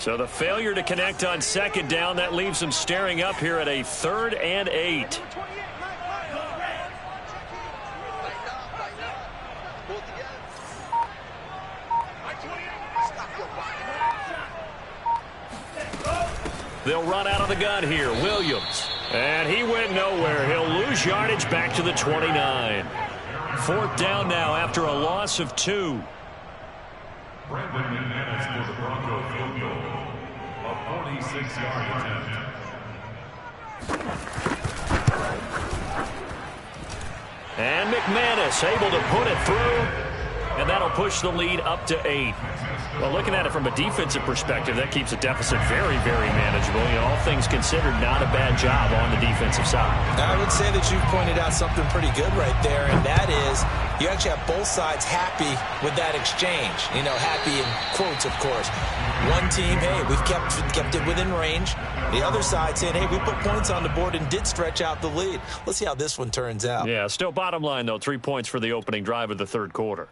So the failure to connect on second down, that leaves them staring up here at a 3rd and 8. They'll run out of the gun here. Williams. And he went nowhere. He'll lose yardage back to the 29. 4th down now after a loss of 2. Brandon McManus for the Broncos field goal. A 46-yard attempt. And McManus able to put it through, and that'll push the lead up to 8. Well, looking at it from a defensive perspective, that keeps the deficit very, very manageable. You know, all things considered, not a bad job on the defensive side. I would say that you've pointed out something pretty good right there, and that is you actually have both sides happy with that exchange. You know, happy in quotes, of course. One team, hey, we've kept it within range. The other side saying, hey, we put points on the board and did stretch out the lead. Let's see how this one turns out. Yeah, still bottom line, though, 3 points for the opening drive of the third quarter.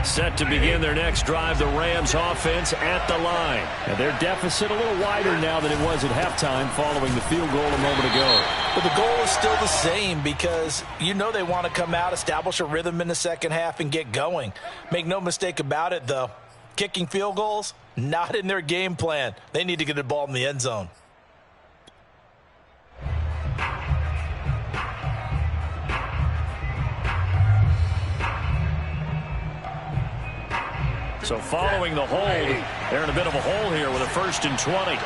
Set to begin their next drive, the Rams offense at the line. And their deficit a little wider now than it was at halftime following the field goal a moment ago. But the goal is still the same because you know they want to come out, establish a rhythm in the second half, and get going. Make no mistake about it, though. Kicking field goals, not in their game plan. They need to get the ball in the end zone. So following the hold, they're in a bit of a hole here with a 1st and 20.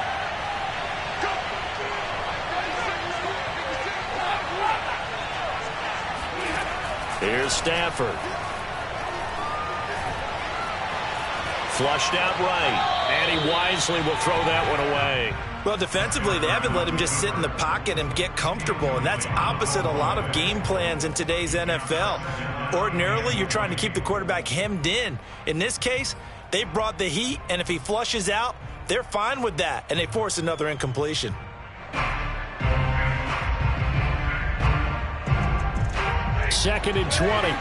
Here's Stafford. Flushed out right, and he wisely will throw that one away. Well, defensively, they haven't let him just sit in the pocket and get comfortable, and that's opposite a lot of game plans in today's NFL. Ordinarily, you're trying to keep the quarterback hemmed in. In this case, they brought the heat, and if he flushes out, they're fine with that, and they force another incompletion. Second and 20.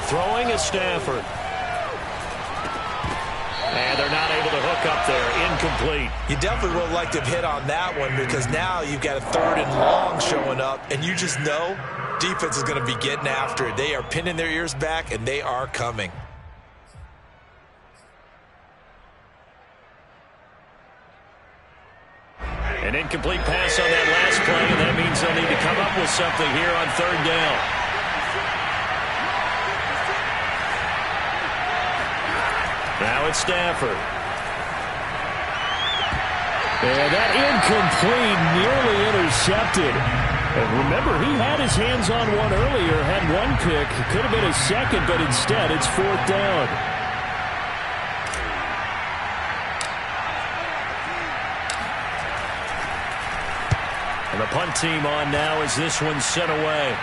Throwing is Stafford. And they're not able to hook up there. Incomplete. You definitely would have liked to have hit on that one because now you've got a 3rd and long showing up, and you just know defense is going to be getting after it. They are pinning their ears back, and they are coming. An incomplete pass on that last play, and that means they'll need to come up with something here on 3rd down. Now it's Stafford. And that incomplete, nearly intercepted. And remember, he had his hands on one earlier, had one pick. It could have been his second, but instead it's 4th down. And the punt team on now as this one's sent away.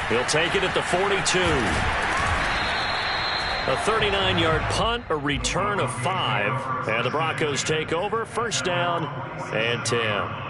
He'll take it at the 42. A 39-yard punt, a return of 5. And the Broncos take over, 1st down and 10.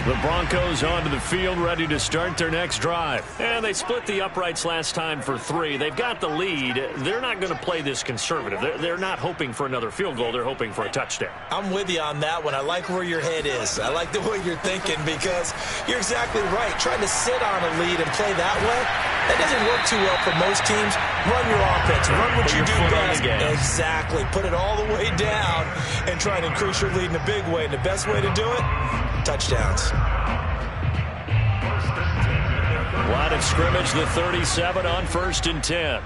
The Broncos onto the field, ready to start their next drive. And they split the uprights last time for 3. They've got the lead. They're not going to play this conservative. They're not hoping for another field goal. They're hoping for a touchdown. I'm with you on that one. I like where your head is. I like the way you're thinking because you're exactly right. Trying to sit on a lead and play that way, that doesn't work too well for most teams. Run your offense. Run what you do best. Exactly. Put it all the way down and try and increase your lead in a big way. And the best way to do it, touchdowns. Line of scrimmage, the 37 on 1st and 10.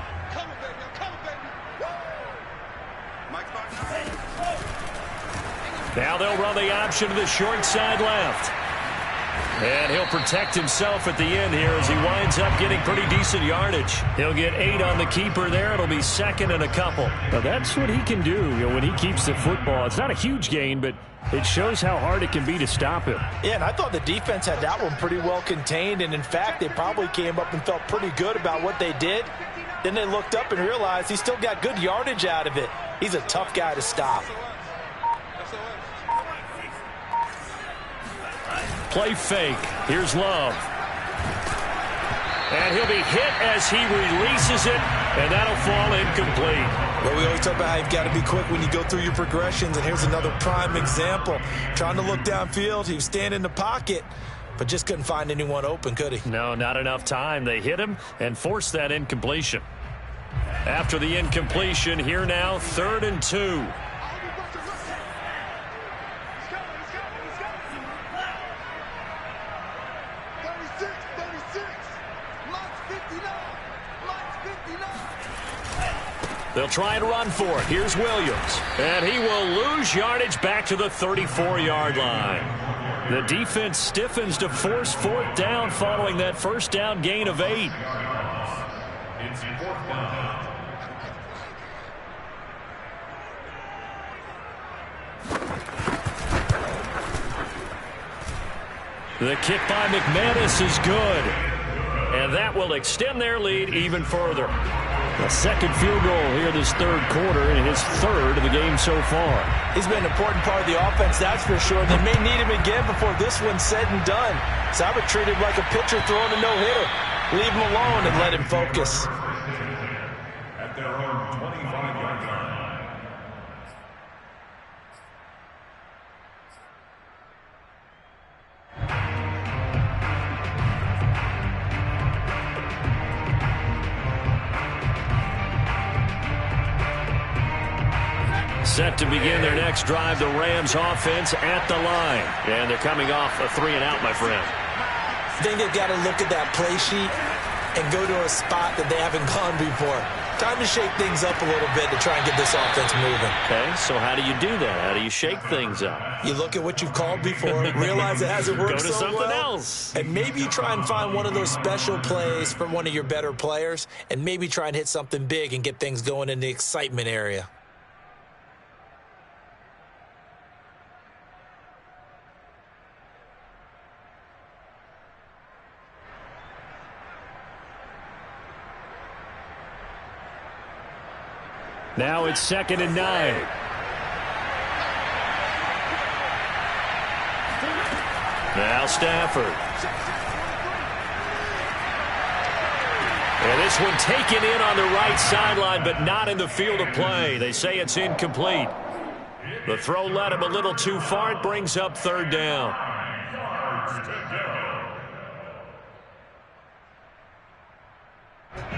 Now they'll run the option to the short side left. And he'll protect himself at the end here as he winds up getting pretty decent yardage. He'll get 8 on the keeper there. It'll be 2nd and a couple. Now that's what he can do, when he keeps the football. It's not a huge gain, but it shows how hard it can be to stop him. Yeah, and I thought the defense had that one pretty well contained. And, in fact, they probably came up and felt pretty good about what they did. Then they looked up and realized he still got good yardage out of it. He's a tough guy to stop. Play fake. Here's Love. And he'll be hit as he releases it, and that'll fall incomplete. Well, we always talk about how you've got to be quick when you go through your progressions, and here's another prime example. Trying to look downfield, he was standing in the pocket, but just couldn't find anyone open, could he? No, not enough time. They hit him and forced that incompletion. After the incompletion, here now, 3rd and 2. They'll try and run for it. Here's Williams. And he will lose yardage back to the 34-yard line. The defense stiffens to force 4th down following that 1st down gain of 8. It's 4th down. The kick by McManus is good. And that will extend their lead even further. A second field goal here this third quarter, and his third of the game so far. He's been an important part of the offense, that's for sure. They may need him again before this one's said and done. So I would treat him like a pitcher throwing a no-hitter. Leave him alone and let him focus. At their own 25-yard line. Set to begin their next drive, the Rams offense at the line. And they're coming off a 3-and-out, my friend. I think they've got to look at that play sheet and go to a spot that they haven't gone before. Time to shake things up a little bit to try and get this offense moving. Okay, so how do you do that? How do you shake things up? You look at what you've called before, realize it hasn't worked Go to so something well, else. and maybe you try and find one of those special plays from one of your better players, and maybe try and hit something big and get things going in the excitement area. Now it's 2nd and 9. Now Stafford. And this one taken in on the right sideline, but not in the field of play. They say it's incomplete. The throw led him a little too far. It brings up 3rd down.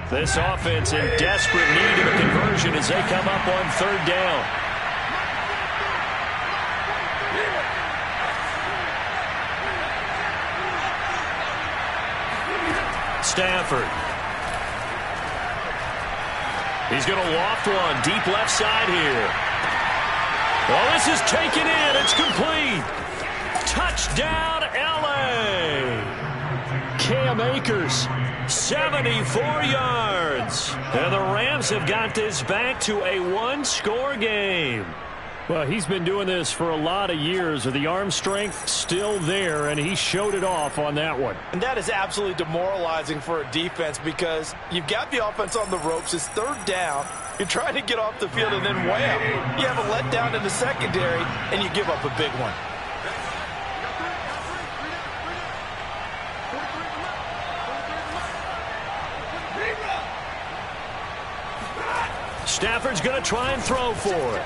This offense in desperate need of a conversion as they come up on 3rd down. Stafford. He's going to loft one deep left side here. Well, this is taken in. It's complete. Touchdown, L.A. Cam Akers. 74 yards. And the Rams have got this back to a one-score game. Well, he's been doing this for a lot of years with the arm strength still there, and he showed it off on that one. And that is absolutely demoralizing for a defense because you've got the offense on the ropes. It's 3rd down. You're trying to get off the field, and then wham, you have a letdown in the secondary, and you give up a big one. Stafford's going to try and throw for it.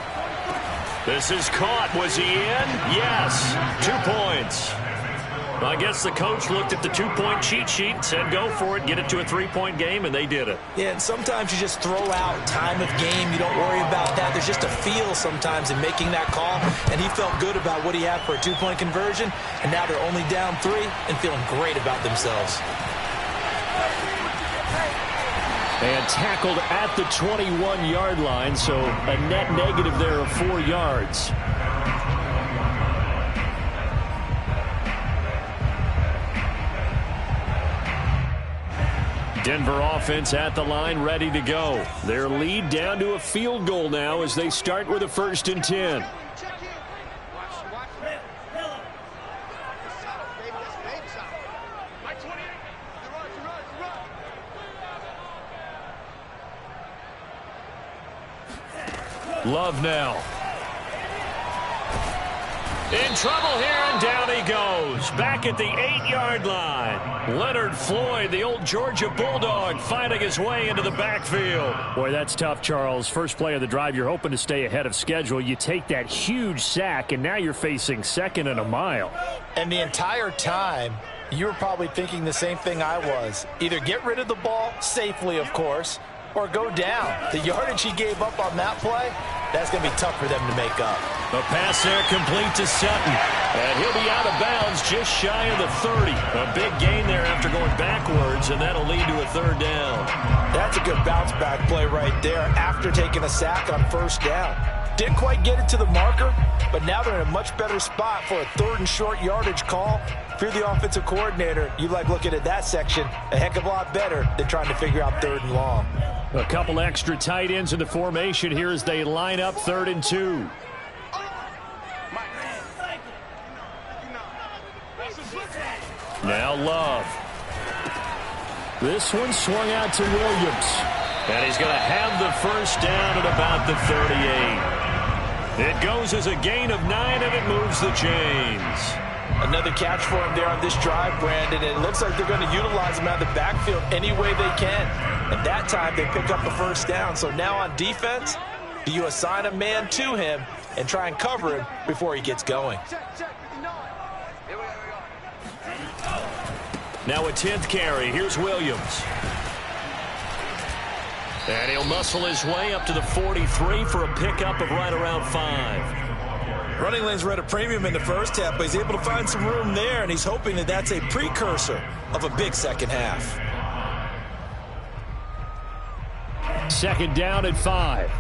This is caught. Was he in? Yes. 2 points. Well, I guess the coach looked at the 2-point cheat sheet and said go for it, get it to a 3-point game, and they did it. Yeah, and sometimes you just throw out time of game. You don't worry about that. There's just a feel sometimes in making that call, and he felt good about what he had for a 2-point conversion, and now they're only down 3 and feeling great about themselves. And tackled at the 21-yard line, so a net negative there of 4 yards. Denver offense at the line, ready to go. Their lead down to a field goal now as they start with a 1st and 10. Love now. In trouble here, and down he goes. Back at the 8-yard line. Leonard Floyd, the old Georgia Bulldog, fighting his way into the backfield. Boy, that's tough, Charles. First play of the drive, you're hoping to stay ahead of schedule. You take that huge sack, and now you're facing 2nd and a mile. And the entire time, you were probably thinking the same thing I was. Either get rid of the ball, safely, of course, or go down. The yardage he gave up on that play, that's going to be tough for them to make up. A pass there complete to Sutton. And he'll be out of bounds just shy of the 30. A big gain there after going backwards, and that'll lead to a 3rd down. That's a good bounce-back play right there after taking a sack on 1st down. Didn't quite get it to the marker, but now they're in a much better spot for a 3rd and short yardage call. If you're the offensive coordinator, you like looking at that section a heck of a lot better than trying to figure out 3rd and long. A couple extra tight ends in the formation here as they line up 3rd and 2. Now Love. This one swung out to Williams. And he's going to have the first down at about the 38. It goes as a gain of 9, and it moves the chains. Another catch for him there on this drive, Brandon. And it looks like they're going to utilize him out of the backfield any way they can. And that time, they pick up the first down. So now on defense, do you assign a man to him and try and cover him before he gets going? Now a 10th carry. Here's Williams. And he'll muscle his way up to the 43 for a pickup of right around 5. Running lanes were at a premium in the first half, but he's able to find some room there, and he's hoping that that's a precursor of a big second half. Second down at 5.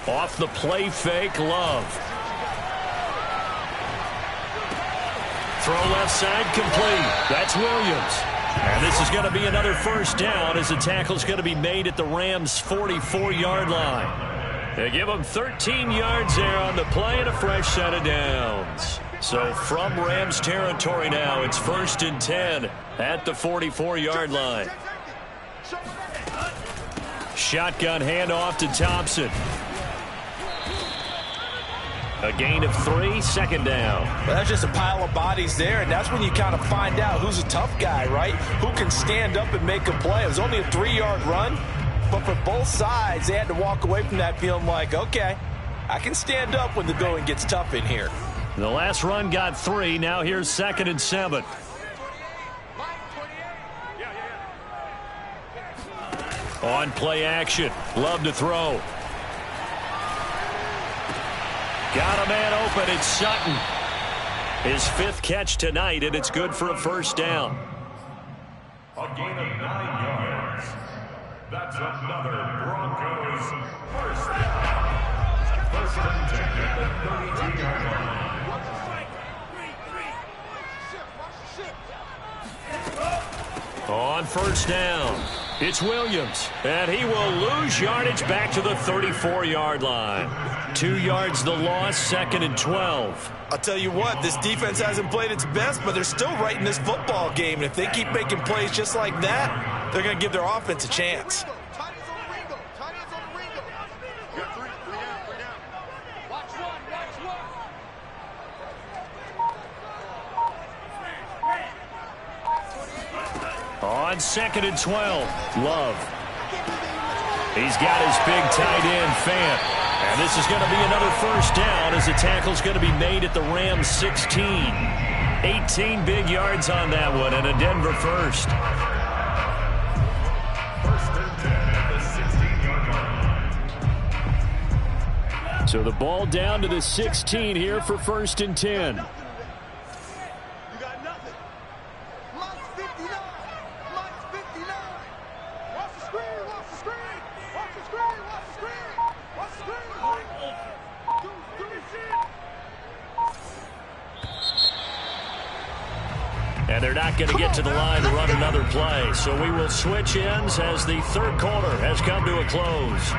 Off the play fake, Love. Throw left side, complete. That's Williams. And this is going to be another first down as the tackle's going to be made at the Rams' 44-yard line. They give them 13 yards there on the play and a fresh set of downs. So from Rams territory now, it's 1st and 10 at the 44-yard line. Shotgun handoff to Thompson. A gain of 3, second down. Well, that's just a pile of bodies there, and that's when you kind of find out who's a tough guy, right? Who can stand up and make a play. It was only a 3-yard run, but for both sides, they had to walk away from that feeling like, okay, I can stand up when the going gets tough in here. The last run got 3. Now here's 2nd and 7. On play action. Love to throw. Got a man open. It's Sutton. His 5th catch tonight, and it's good for a first down. A gain of 9 yards. That's another Broncos first down. 1st and 10 at the 32-yard line. On first down, it's Williams, and he will lose yardage back to the 34-yard line. 2 yards the loss, 2nd and 12. I'll tell you what, this defense hasn't played its best, but they're still right in this football game. And if they keep making plays just like that, they're going to give their offense a chance. On 2nd and 12, Love. He's got his big tight end, Fant. And this is going to be another first down as the tackle's going to be made at the Rams 16. 18 big yards on that one and a Denver first. 1st and 10 at the 16-yard line. So the ball down to the 16 here for 1st and 10. And they're not going to get to the line to run another play. So we will switch ends as the 3rd quarter has come to a close.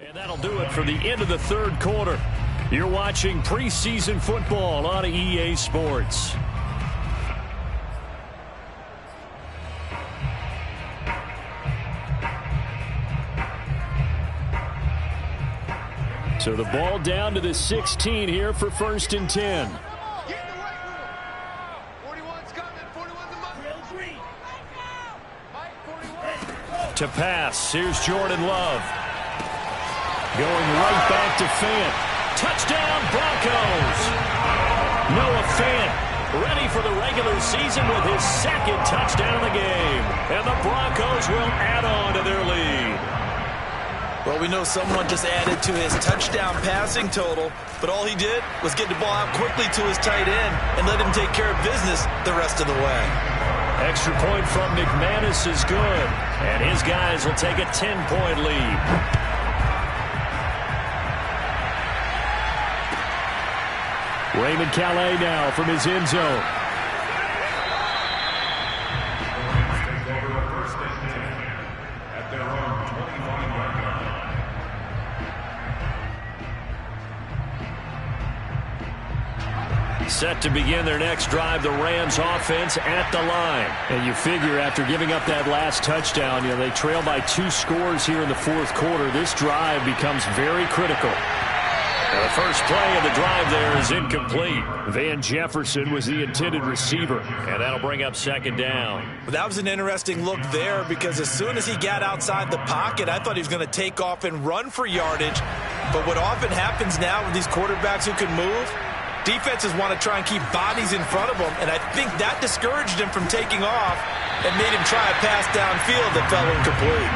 And that'll do it for the end of the third quarter. You're watching preseason football on EA Sports. So the ball down to the 16 here for 1st and 10. To pass, here's Jordan Love. Going right back to Fant. Touchdown, Broncos! Noah Fant ready for the regular season with his 2nd touchdown of the game. And the Broncos will add on to their lead. Well, we know someone just added to his touchdown passing total, but all he did was get the ball out quickly to his tight end and let him take care of business the rest of the way. Extra point from McManus is good, and his guys will take a 10-point lead. Raymond Calais now from his end zone. Set to begin their next drive, the Rams offense at the line. And you figure after giving up that last touchdown, they trail by 2 scores here in the 4th quarter. This drive becomes very critical. The first play of the drive there is incomplete. Van Jefferson was the intended receiver, and that'll bring up 2nd down. Well, that was an interesting look there because as soon as he got outside the pocket, I thought he was going to take off and run for yardage. But what often happens now with these quarterbacks who can move, defenses want to try and keep bodies in front of them, and I think that discouraged him from taking off and made him try a pass downfield that fell incomplete.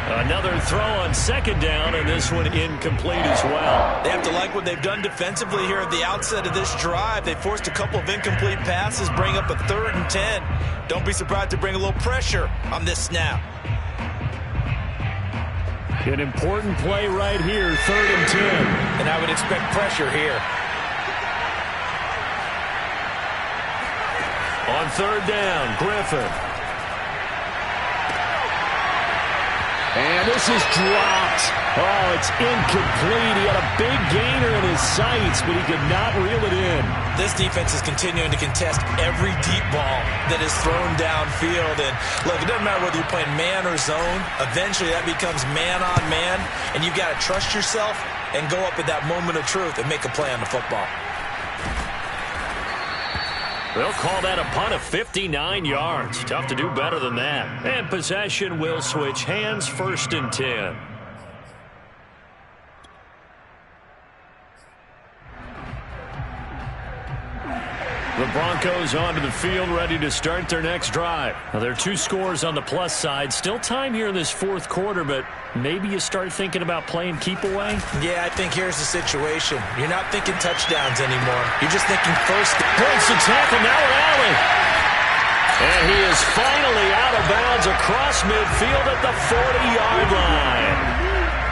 Another throw on 2nd down, and this one incomplete as well. They have to like what they've done defensively here at the outset of this drive. They forced a couple of incomplete passes, bring up a 3rd and 10. Don't be surprised to bring a little pressure on this snap. An important play right here, 3rd and 10. And I would expect pressure here. On 3rd down, Griffin. And this is dropped. Oh, it's incomplete. He had a big gainer in his sights, but he could not reel it in. This defense is continuing to contest every deep ball that is thrown downfield. And look, it doesn't matter whether you're playing man or zone. Eventually that becomes man on man, and you've got to trust yourself and go up at that moment of truth and make a play on the football. They'll call that a punt of 59 yards. Tough to do better than that. And possession will switch hands, 1st and 10. The Broncos onto the field, ready to start their next drive. Now, there are 2 scores on the plus side. Still time here in this 4th quarter, but maybe you start thinking about playing keep away? Yeah, I think here's the situation. You're not thinking touchdowns anymore. You're just thinking first. Breaks the tackle, now rally. And he is finally out of bounds across midfield at the 40-yard line.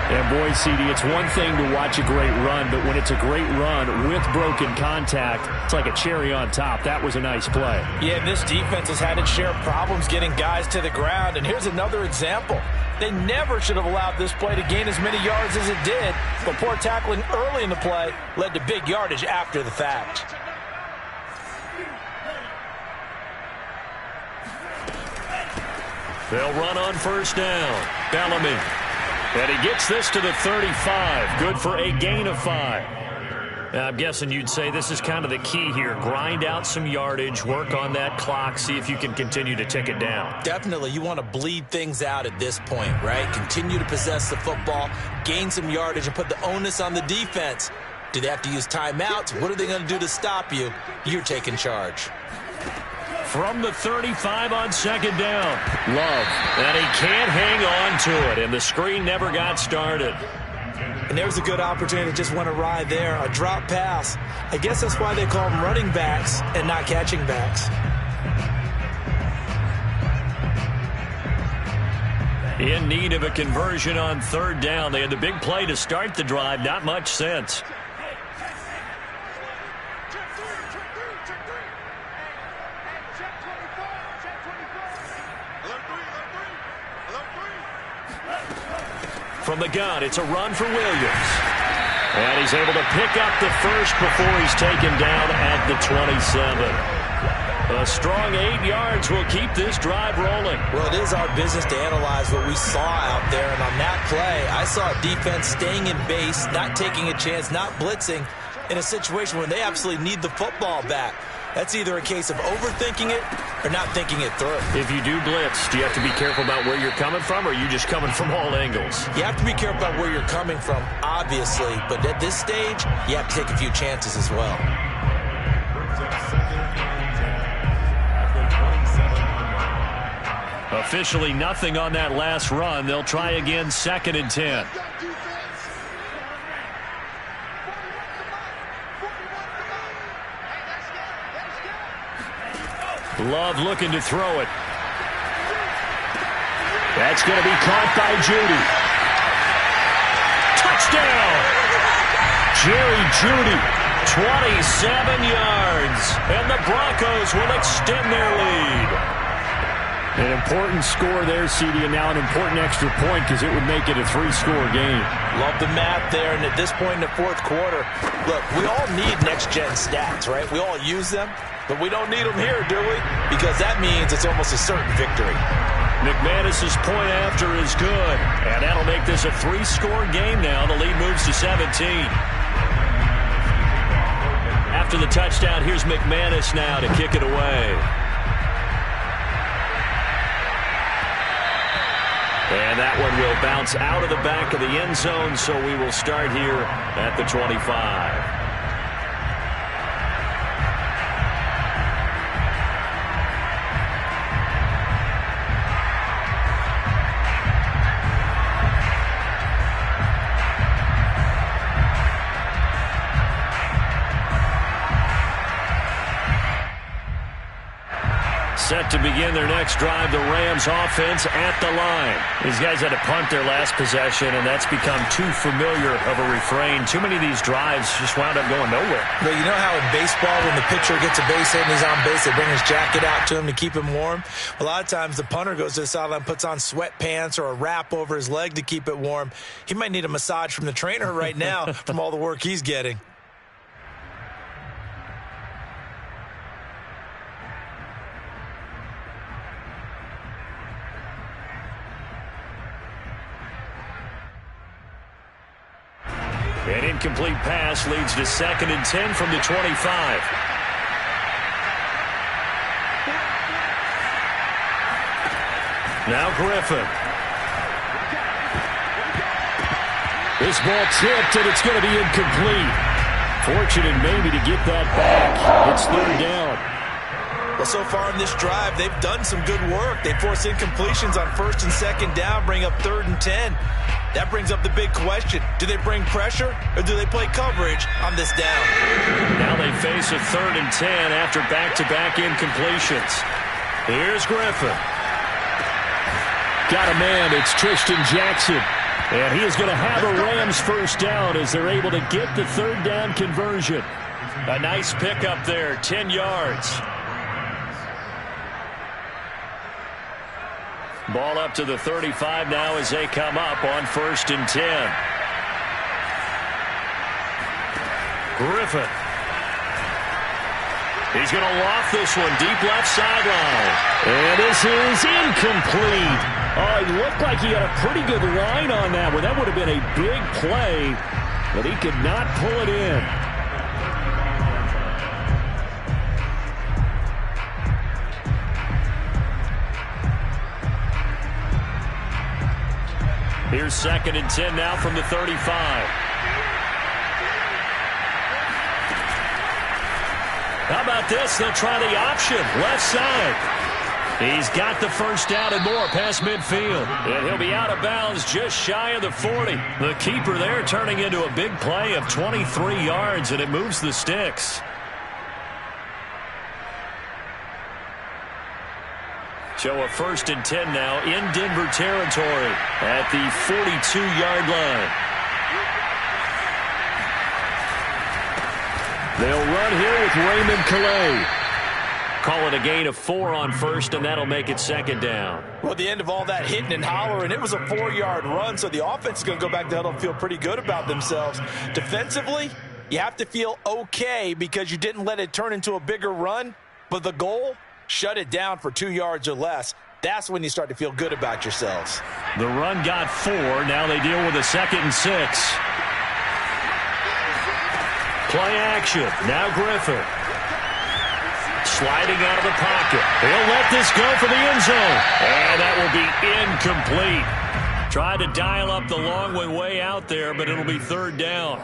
And boy, CD, it's one thing to watch a great run, but when it's a great run with broken contact, it's like a cherry on top. That was a nice play. Yeah, this defense has had its share of problems getting guys to the ground. And here's another example. They never should have allowed this play to gain as many yards as it did, but poor tackling early in the play led to big yardage after the fact. They'll run on 1st down. Bellamy. And he gets this to the 35. Good for a gain of 5. I'm guessing you'd say this is kind of the key here. Grind out some yardage, work on that clock, see if you can continue to tick it down. Definitely. You want to bleed things out at this point, right? Continue to possess the football, gain some yardage, and put the onus on the defense. Do they have to use timeouts? What are they going to do to stop you? You're taking charge. From the 35 on 2nd down. Love. And he can't hang on to it, and the screen never got started. And there's a good opportunity to just want to ride there. A drop pass. I guess that's why they call them running backs and not catching backs. In need of a conversion on 3rd down. They had the big play to start the drive. Not much sense. From the gun, it's a run for Williams. And he's able to pick up the first before he's taken down at the 27. A strong 8 yards will keep this drive rolling. Well, it is our business to analyze what we saw out there. And on that play, I saw a defense staying in base, not taking a chance, not blitzing in a situation where they absolutely need the football back. That's either a case of overthinking it or not thinking it through. If you do blitz, do you have to be careful about where you're coming from, or are you just coming from all angles? You have to be careful about where you're coming from, obviously. But at this stage, you have to take a few chances as well. Officially nothing on that last run. They'll try again, 2nd and 10. Love looking to throw it. That's going to be caught by Jeudy. Touchdown! Jerry Jeudy, 27 yards. And the Broncos will extend their lead. An important score there, CD, and now an important extra point because it would make it a 3-score game. Love the math there, and at this point in the fourth quarter, look, we all need next-gen stats, right? We all use them, but we don't need them here, do we? Because that means it's almost a certain victory. McManus's point after is good, and that'll make this a 3-score game now. The lead moves to 17. After the touchdown, here's McManus now to kick it away. And that one will bounce out of the back of the end zone, so we will start here at the 25. Set to begin their next drive, the Rams offense at the line. These guys had to punt their last possession, and that's become too familiar of a refrain. Too many of these drives just wound up going nowhere. But you know how in baseball, when the pitcher gets a base hit and he's on base, they bring his jacket out to him to keep him warm? A lot of times the punter goes to the sideline, puts on sweatpants or a wrap over his leg to keep it warm. He might need a massage from the trainer right now from all the work he's getting. An incomplete pass leads to 2nd and 10 from the 25. Now Griffin. This ball tipped, and it's going to be incomplete. Fortunate maybe to get that back. It's 3rd down. Well, so far in this drive, they've done some good work. They force incompletions on 1st and 2nd down, bring up 3rd and 10. That brings up the big question. Do they bring pressure or do they play coverage on this down? Now they face a 3rd and 10 after back-to-back incompletions. Here's Griffin. Got a man. It's Tristan Jackson. And he is going to have a Rams first down as they're able to get the 3rd down conversion. A nice pickup there, 10 yards. Ball up to the 35 now as they come up on 1st and 10. Griffin. He's going to loft this one deep left sideline. And this is incomplete. Oh, he looked like he had a pretty good line on that one. That would have been a big play, but he could not pull it in. Here's 2nd and 10 now from the 35. How about this? They'll try the option. Left side. He's got the first down and more past midfield. And he'll be out of bounds just shy of the 40. The keeper there turning into a big play of 23 yards, and it moves the sticks. So a 1st and 10 now in Denver territory at the 42-yard line. They'll run here with Raymond Calais. call it a gain of 4 on first, and that'll make it second down. Well, at the end of all that hitting and hollering, it was a 4-yard run, so the offense is going to go back to the huddle and feel pretty good about themselves. Defensively, you have to feel okay because you didn't let it turn into a bigger run, but the goal, shut it down for 2 yards or less. That's when you start to feel good about yourselves. The run got 4. Now they deal with a 2nd and 6. Play action. Now Griffin. Sliding out of the pocket. He'll let this go for the end zone. And that will be incomplete. Tried to dial up the long way out there, but it'll be 3rd down.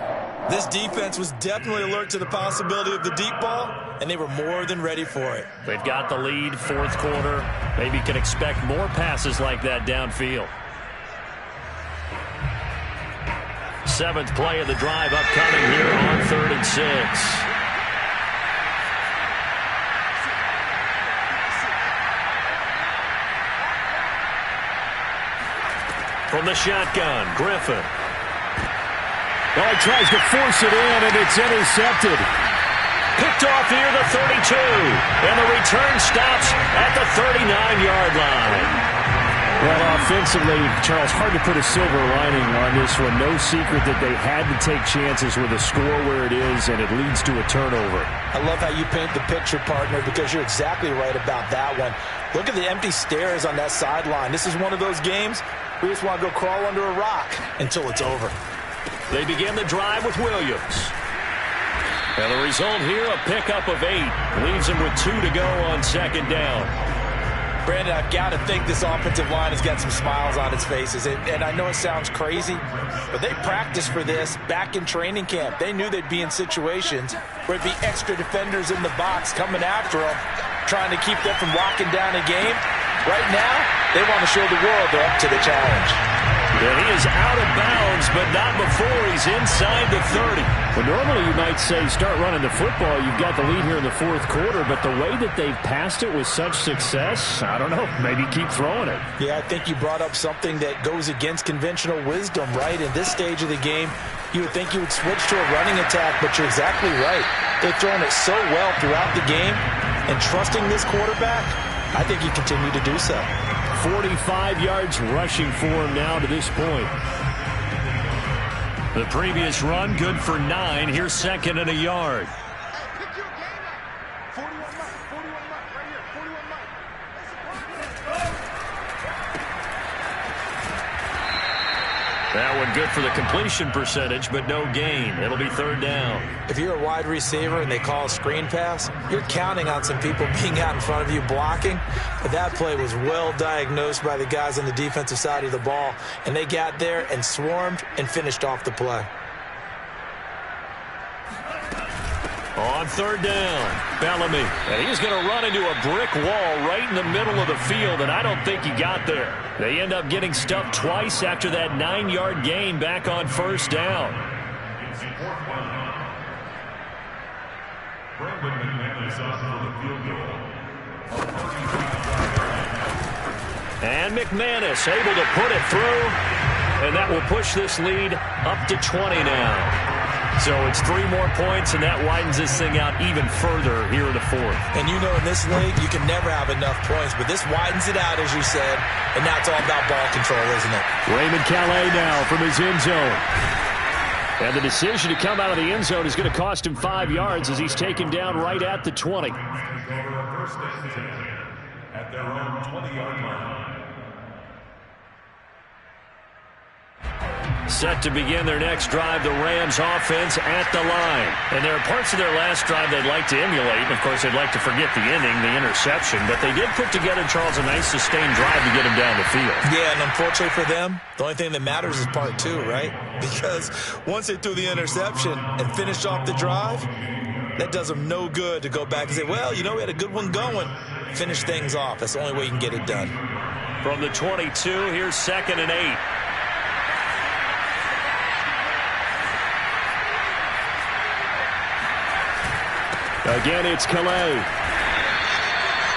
This defense was definitely alert to the possibility of the deep ball, and they were more than ready for it. They've got the lead, 4th quarter. Maybe can expect more passes like that downfield. 7th play of the drive upcoming here on 3rd and 6. From the shotgun, Griffin. Oh, he tries to force it in, and it's intercepted. Picked off near the 32, and the return stops at the 39-yard line. Well, offensively, Charles, hard to put a silver lining on this one. No secret that they had to take chances with a score where it is, and it leads to a turnover. I love how you paint the picture, partner, because you're exactly right about that one. Look at the empty stares on that sideline. This is one of those games where you just want to go crawl under a rock until it's over. They begin the drive with Williams. And the result here, a pickup of 8. Leaves him with 2 to go on 2nd down. Brandon, I've got to think this offensive line has got some smiles on its faces. And I know it sounds crazy, but they practiced for this back in training camp. They knew they'd be in situations where it'd be extra defenders in the box coming after them, trying to keep them from locking down a game. Right now, they want to show the world they're up to the challenge. And he is out of bounds, but not before he's inside the 30. Well, normally you might say start running the football. You've got the lead here in the 4th quarter, but the way that they've passed it with such success, I don't know, maybe keep throwing it. Yeah, I think you brought up something that goes against conventional wisdom, right? In this stage of the game, you would think you would switch to a running attack, but you're exactly right. They've thrown it so well throughout the game, and trusting this quarterback, I think you continue to do so. 45 yards rushing for him now to this point. The previous run good for 9. Here's 2nd and a yard. That one good for the completion percentage, but no gain. It'll be 3rd down. If you're a wide receiver and they call a screen pass, you're counting on some people being out in front of you blocking. But that play was well diagnosed by the guys on the defensive side of the ball, and they got there and swarmed and finished off the play. On 3rd down, Bellamy. And he's going to run into a brick wall right in the middle of the field, and I don't think he got there. They end up getting stuffed twice after that 9-yard gain back on 1st down. And McManus able to put it through, and that will push this lead up to 20 now. So it's 3 more points, and that widens this thing out even further here in the 4th. And you know in this league, you can never have enough points, but this widens it out, as you said, and now it's all about ball control, isn't it? Raymond Calais now from his end zone. And the decision to come out of the end zone is going to cost him 5 yards as he's taken down right at the 20. At their own 20-yard line. Set to begin their next drive, the Rams offense at the line. And there are parts of their last drive they'd like to emulate. Of course, they'd like to forget the inning, the interception. But they did put together, Charles, a nice sustained drive to get him down the field. Yeah, and unfortunately for them, the only thing that matters is part 2, right? Because once they threw the interception and finished off the drive, that does them no good to go back and say, well, you know, we had a good one going. Finish things off. That's the only way you can get it done. From the 22, here's 2nd and 8. Again, it's Calais.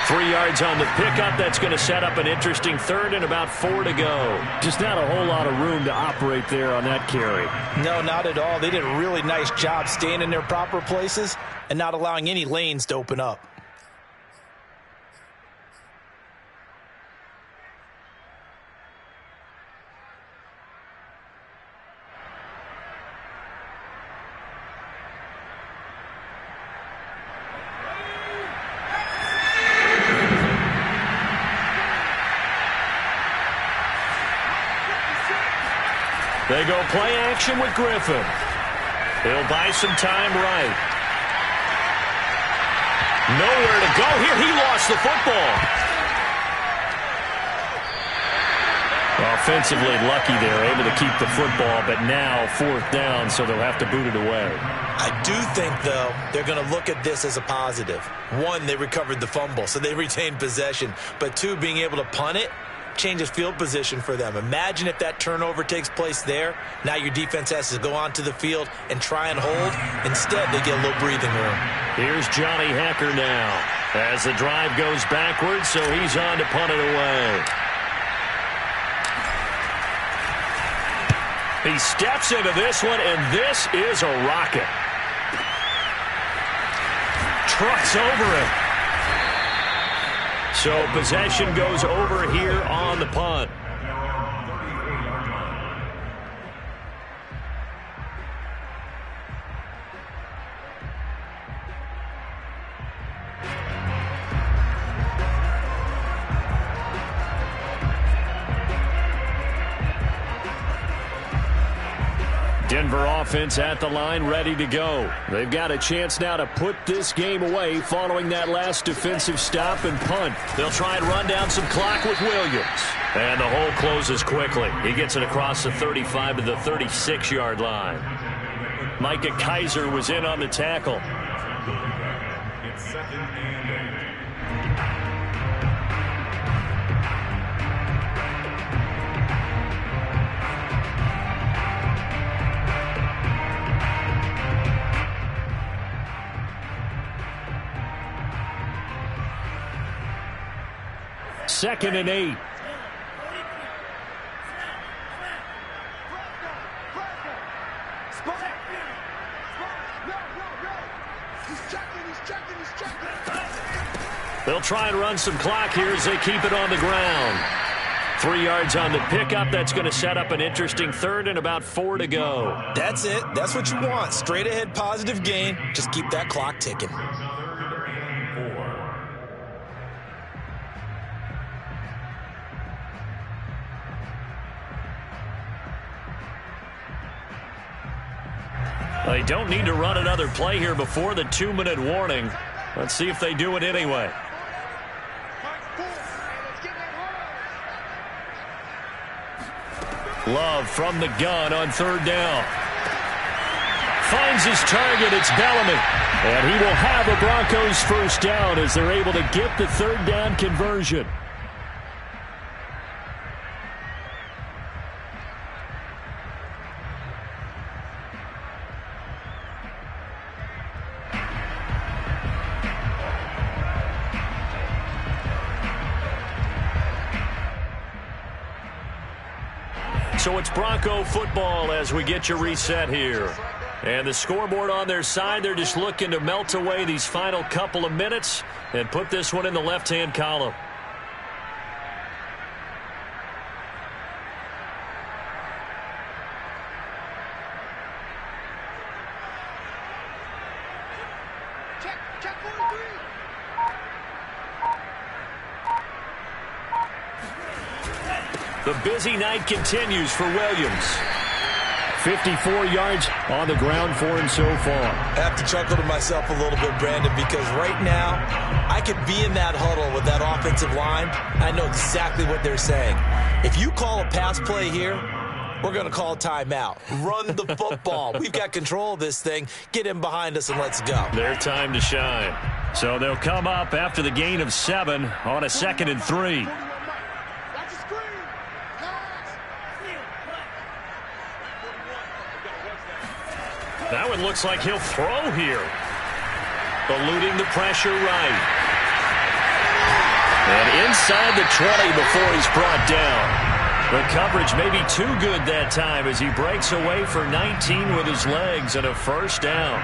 3 yards on the pickup. That's going to set up an interesting 3rd and about 4 to go. Just not a whole lot of room to operate there on that carry. No, not at all. They did a really nice job staying in their proper places and not allowing any lanes to open up. They go play action with Griffin. He'll buy some time right. Nowhere to go here. He lost the football. Offensively lucky they're able to keep the football, but now 4th down, so they'll have to boot it away. I do think, though, they're going to look at this as a positive. 1, they recovered the fumble, so they retained possession. But 2, being able to punt it changes field position for them. Imagine if that turnover takes place there. Now your defense has to go onto the field and try and hold. Instead, they get a little breathing room. Here's Johnny Hacker now as the drive goes backwards, so he's on to punt it away. He steps into this one, and this is a rocket. Trucks over it. So possession goes over here on the punt. Denver offense at the line, ready to go. They've got a chance now to put this game away following that last defensive stop and punt. They'll try and run down some clock with Williams. And the hole closes quickly. He gets it across the 35 to the 36-yard line. Micah Kaiser was in on the tackle. It's 2nd and 8. Second and 8. They'll try and run some clock here as they keep it on the ground. 3 yards on the pickup. That's going to set up an interesting 3rd and about 4 to go. That's it. That's what you want. Straight ahead positive gain. Just keep that clock ticking. They don't need to run another play here before the 2-minute warning. Let's see if they do it anyway. Love from the gun on 3rd down. Finds his target. It's Bellamy. And he will have a Broncos 1st down as they're able to get the 3rd down conversion. So it's Bronco football as we get you reset here. And the scoreboard on their side, they're just looking to melt away these final couple of minutes and put this one in the left-hand column. The busy night continues for Williams. 54 yards on the ground for him so far. I have to chuckle to myself a little bit, Brandon, because right now I could be in that huddle with that offensive line. I know exactly what they're saying. If you call a pass play here, we're going to call a timeout. Run the football. We've got control of this thing. Get in behind us and let's go. Their time to shine. So they'll come up after the gain of 7 on a 2nd and 3. That one looks like he'll throw here. Eluding the pressure right. And inside the 20 before he's brought down. The coverage may be too good that time as he breaks away for 19 with his legs and a 1st down.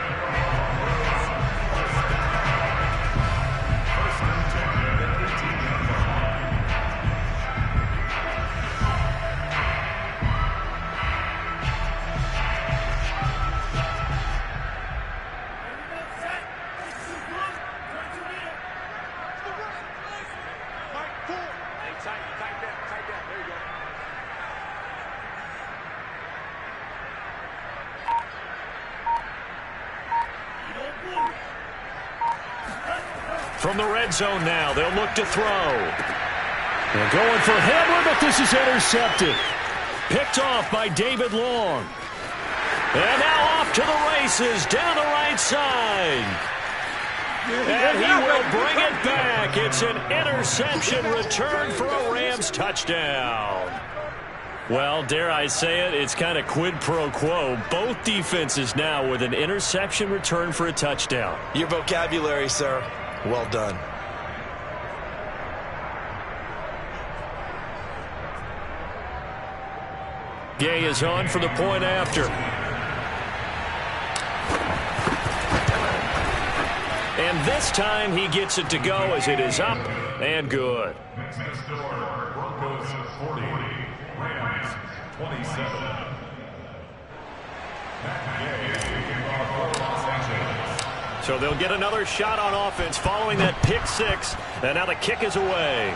From the red zone now, they'll look to throw. They're going for Hamler, but this is intercepted. Picked off by David Long. And now off to the races down the right side. And he will bring it back. It's an interception return for a Rams touchdown. Well, dare I say it, it's kind of quid pro quo. Both defenses now with an interception return for a touchdown. Your vocabulary, sir. Well done. Gay is on for the point after. And this time he gets it to go as it is up and good. Next to score, Broncos 40, Rams 27. So they'll get another shot on offense following that pick six. And now the kick is away.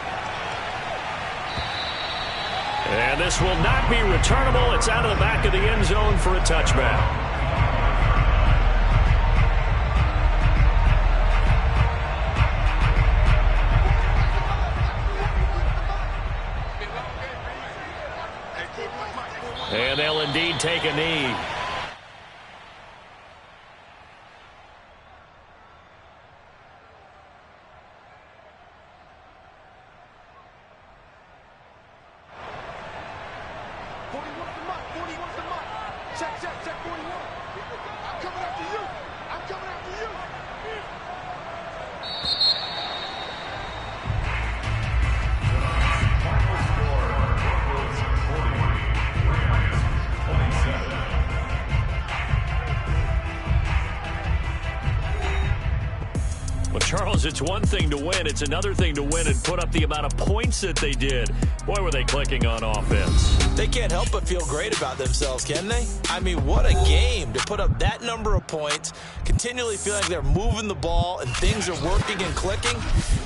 And this will not be returnable. It's out of the back of the end zone for a touchback. And they'll indeed take a knee. Charles, it's one thing to win. It's another thing to win and put up the amount of points that they did. Boy, were they clicking on offense. They can't help but feel great about themselves, can they? I mean, what a game to put up that number of points, continually feeling like they're moving the ball and things are working and clicking.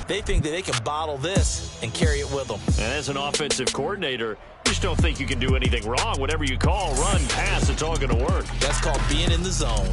They think that they can bottle this and carry it with them. And as an offensive coordinator, you just don't think you can do anything wrong. Whatever you call, run, pass, it's all going to work. That's called being in the zone.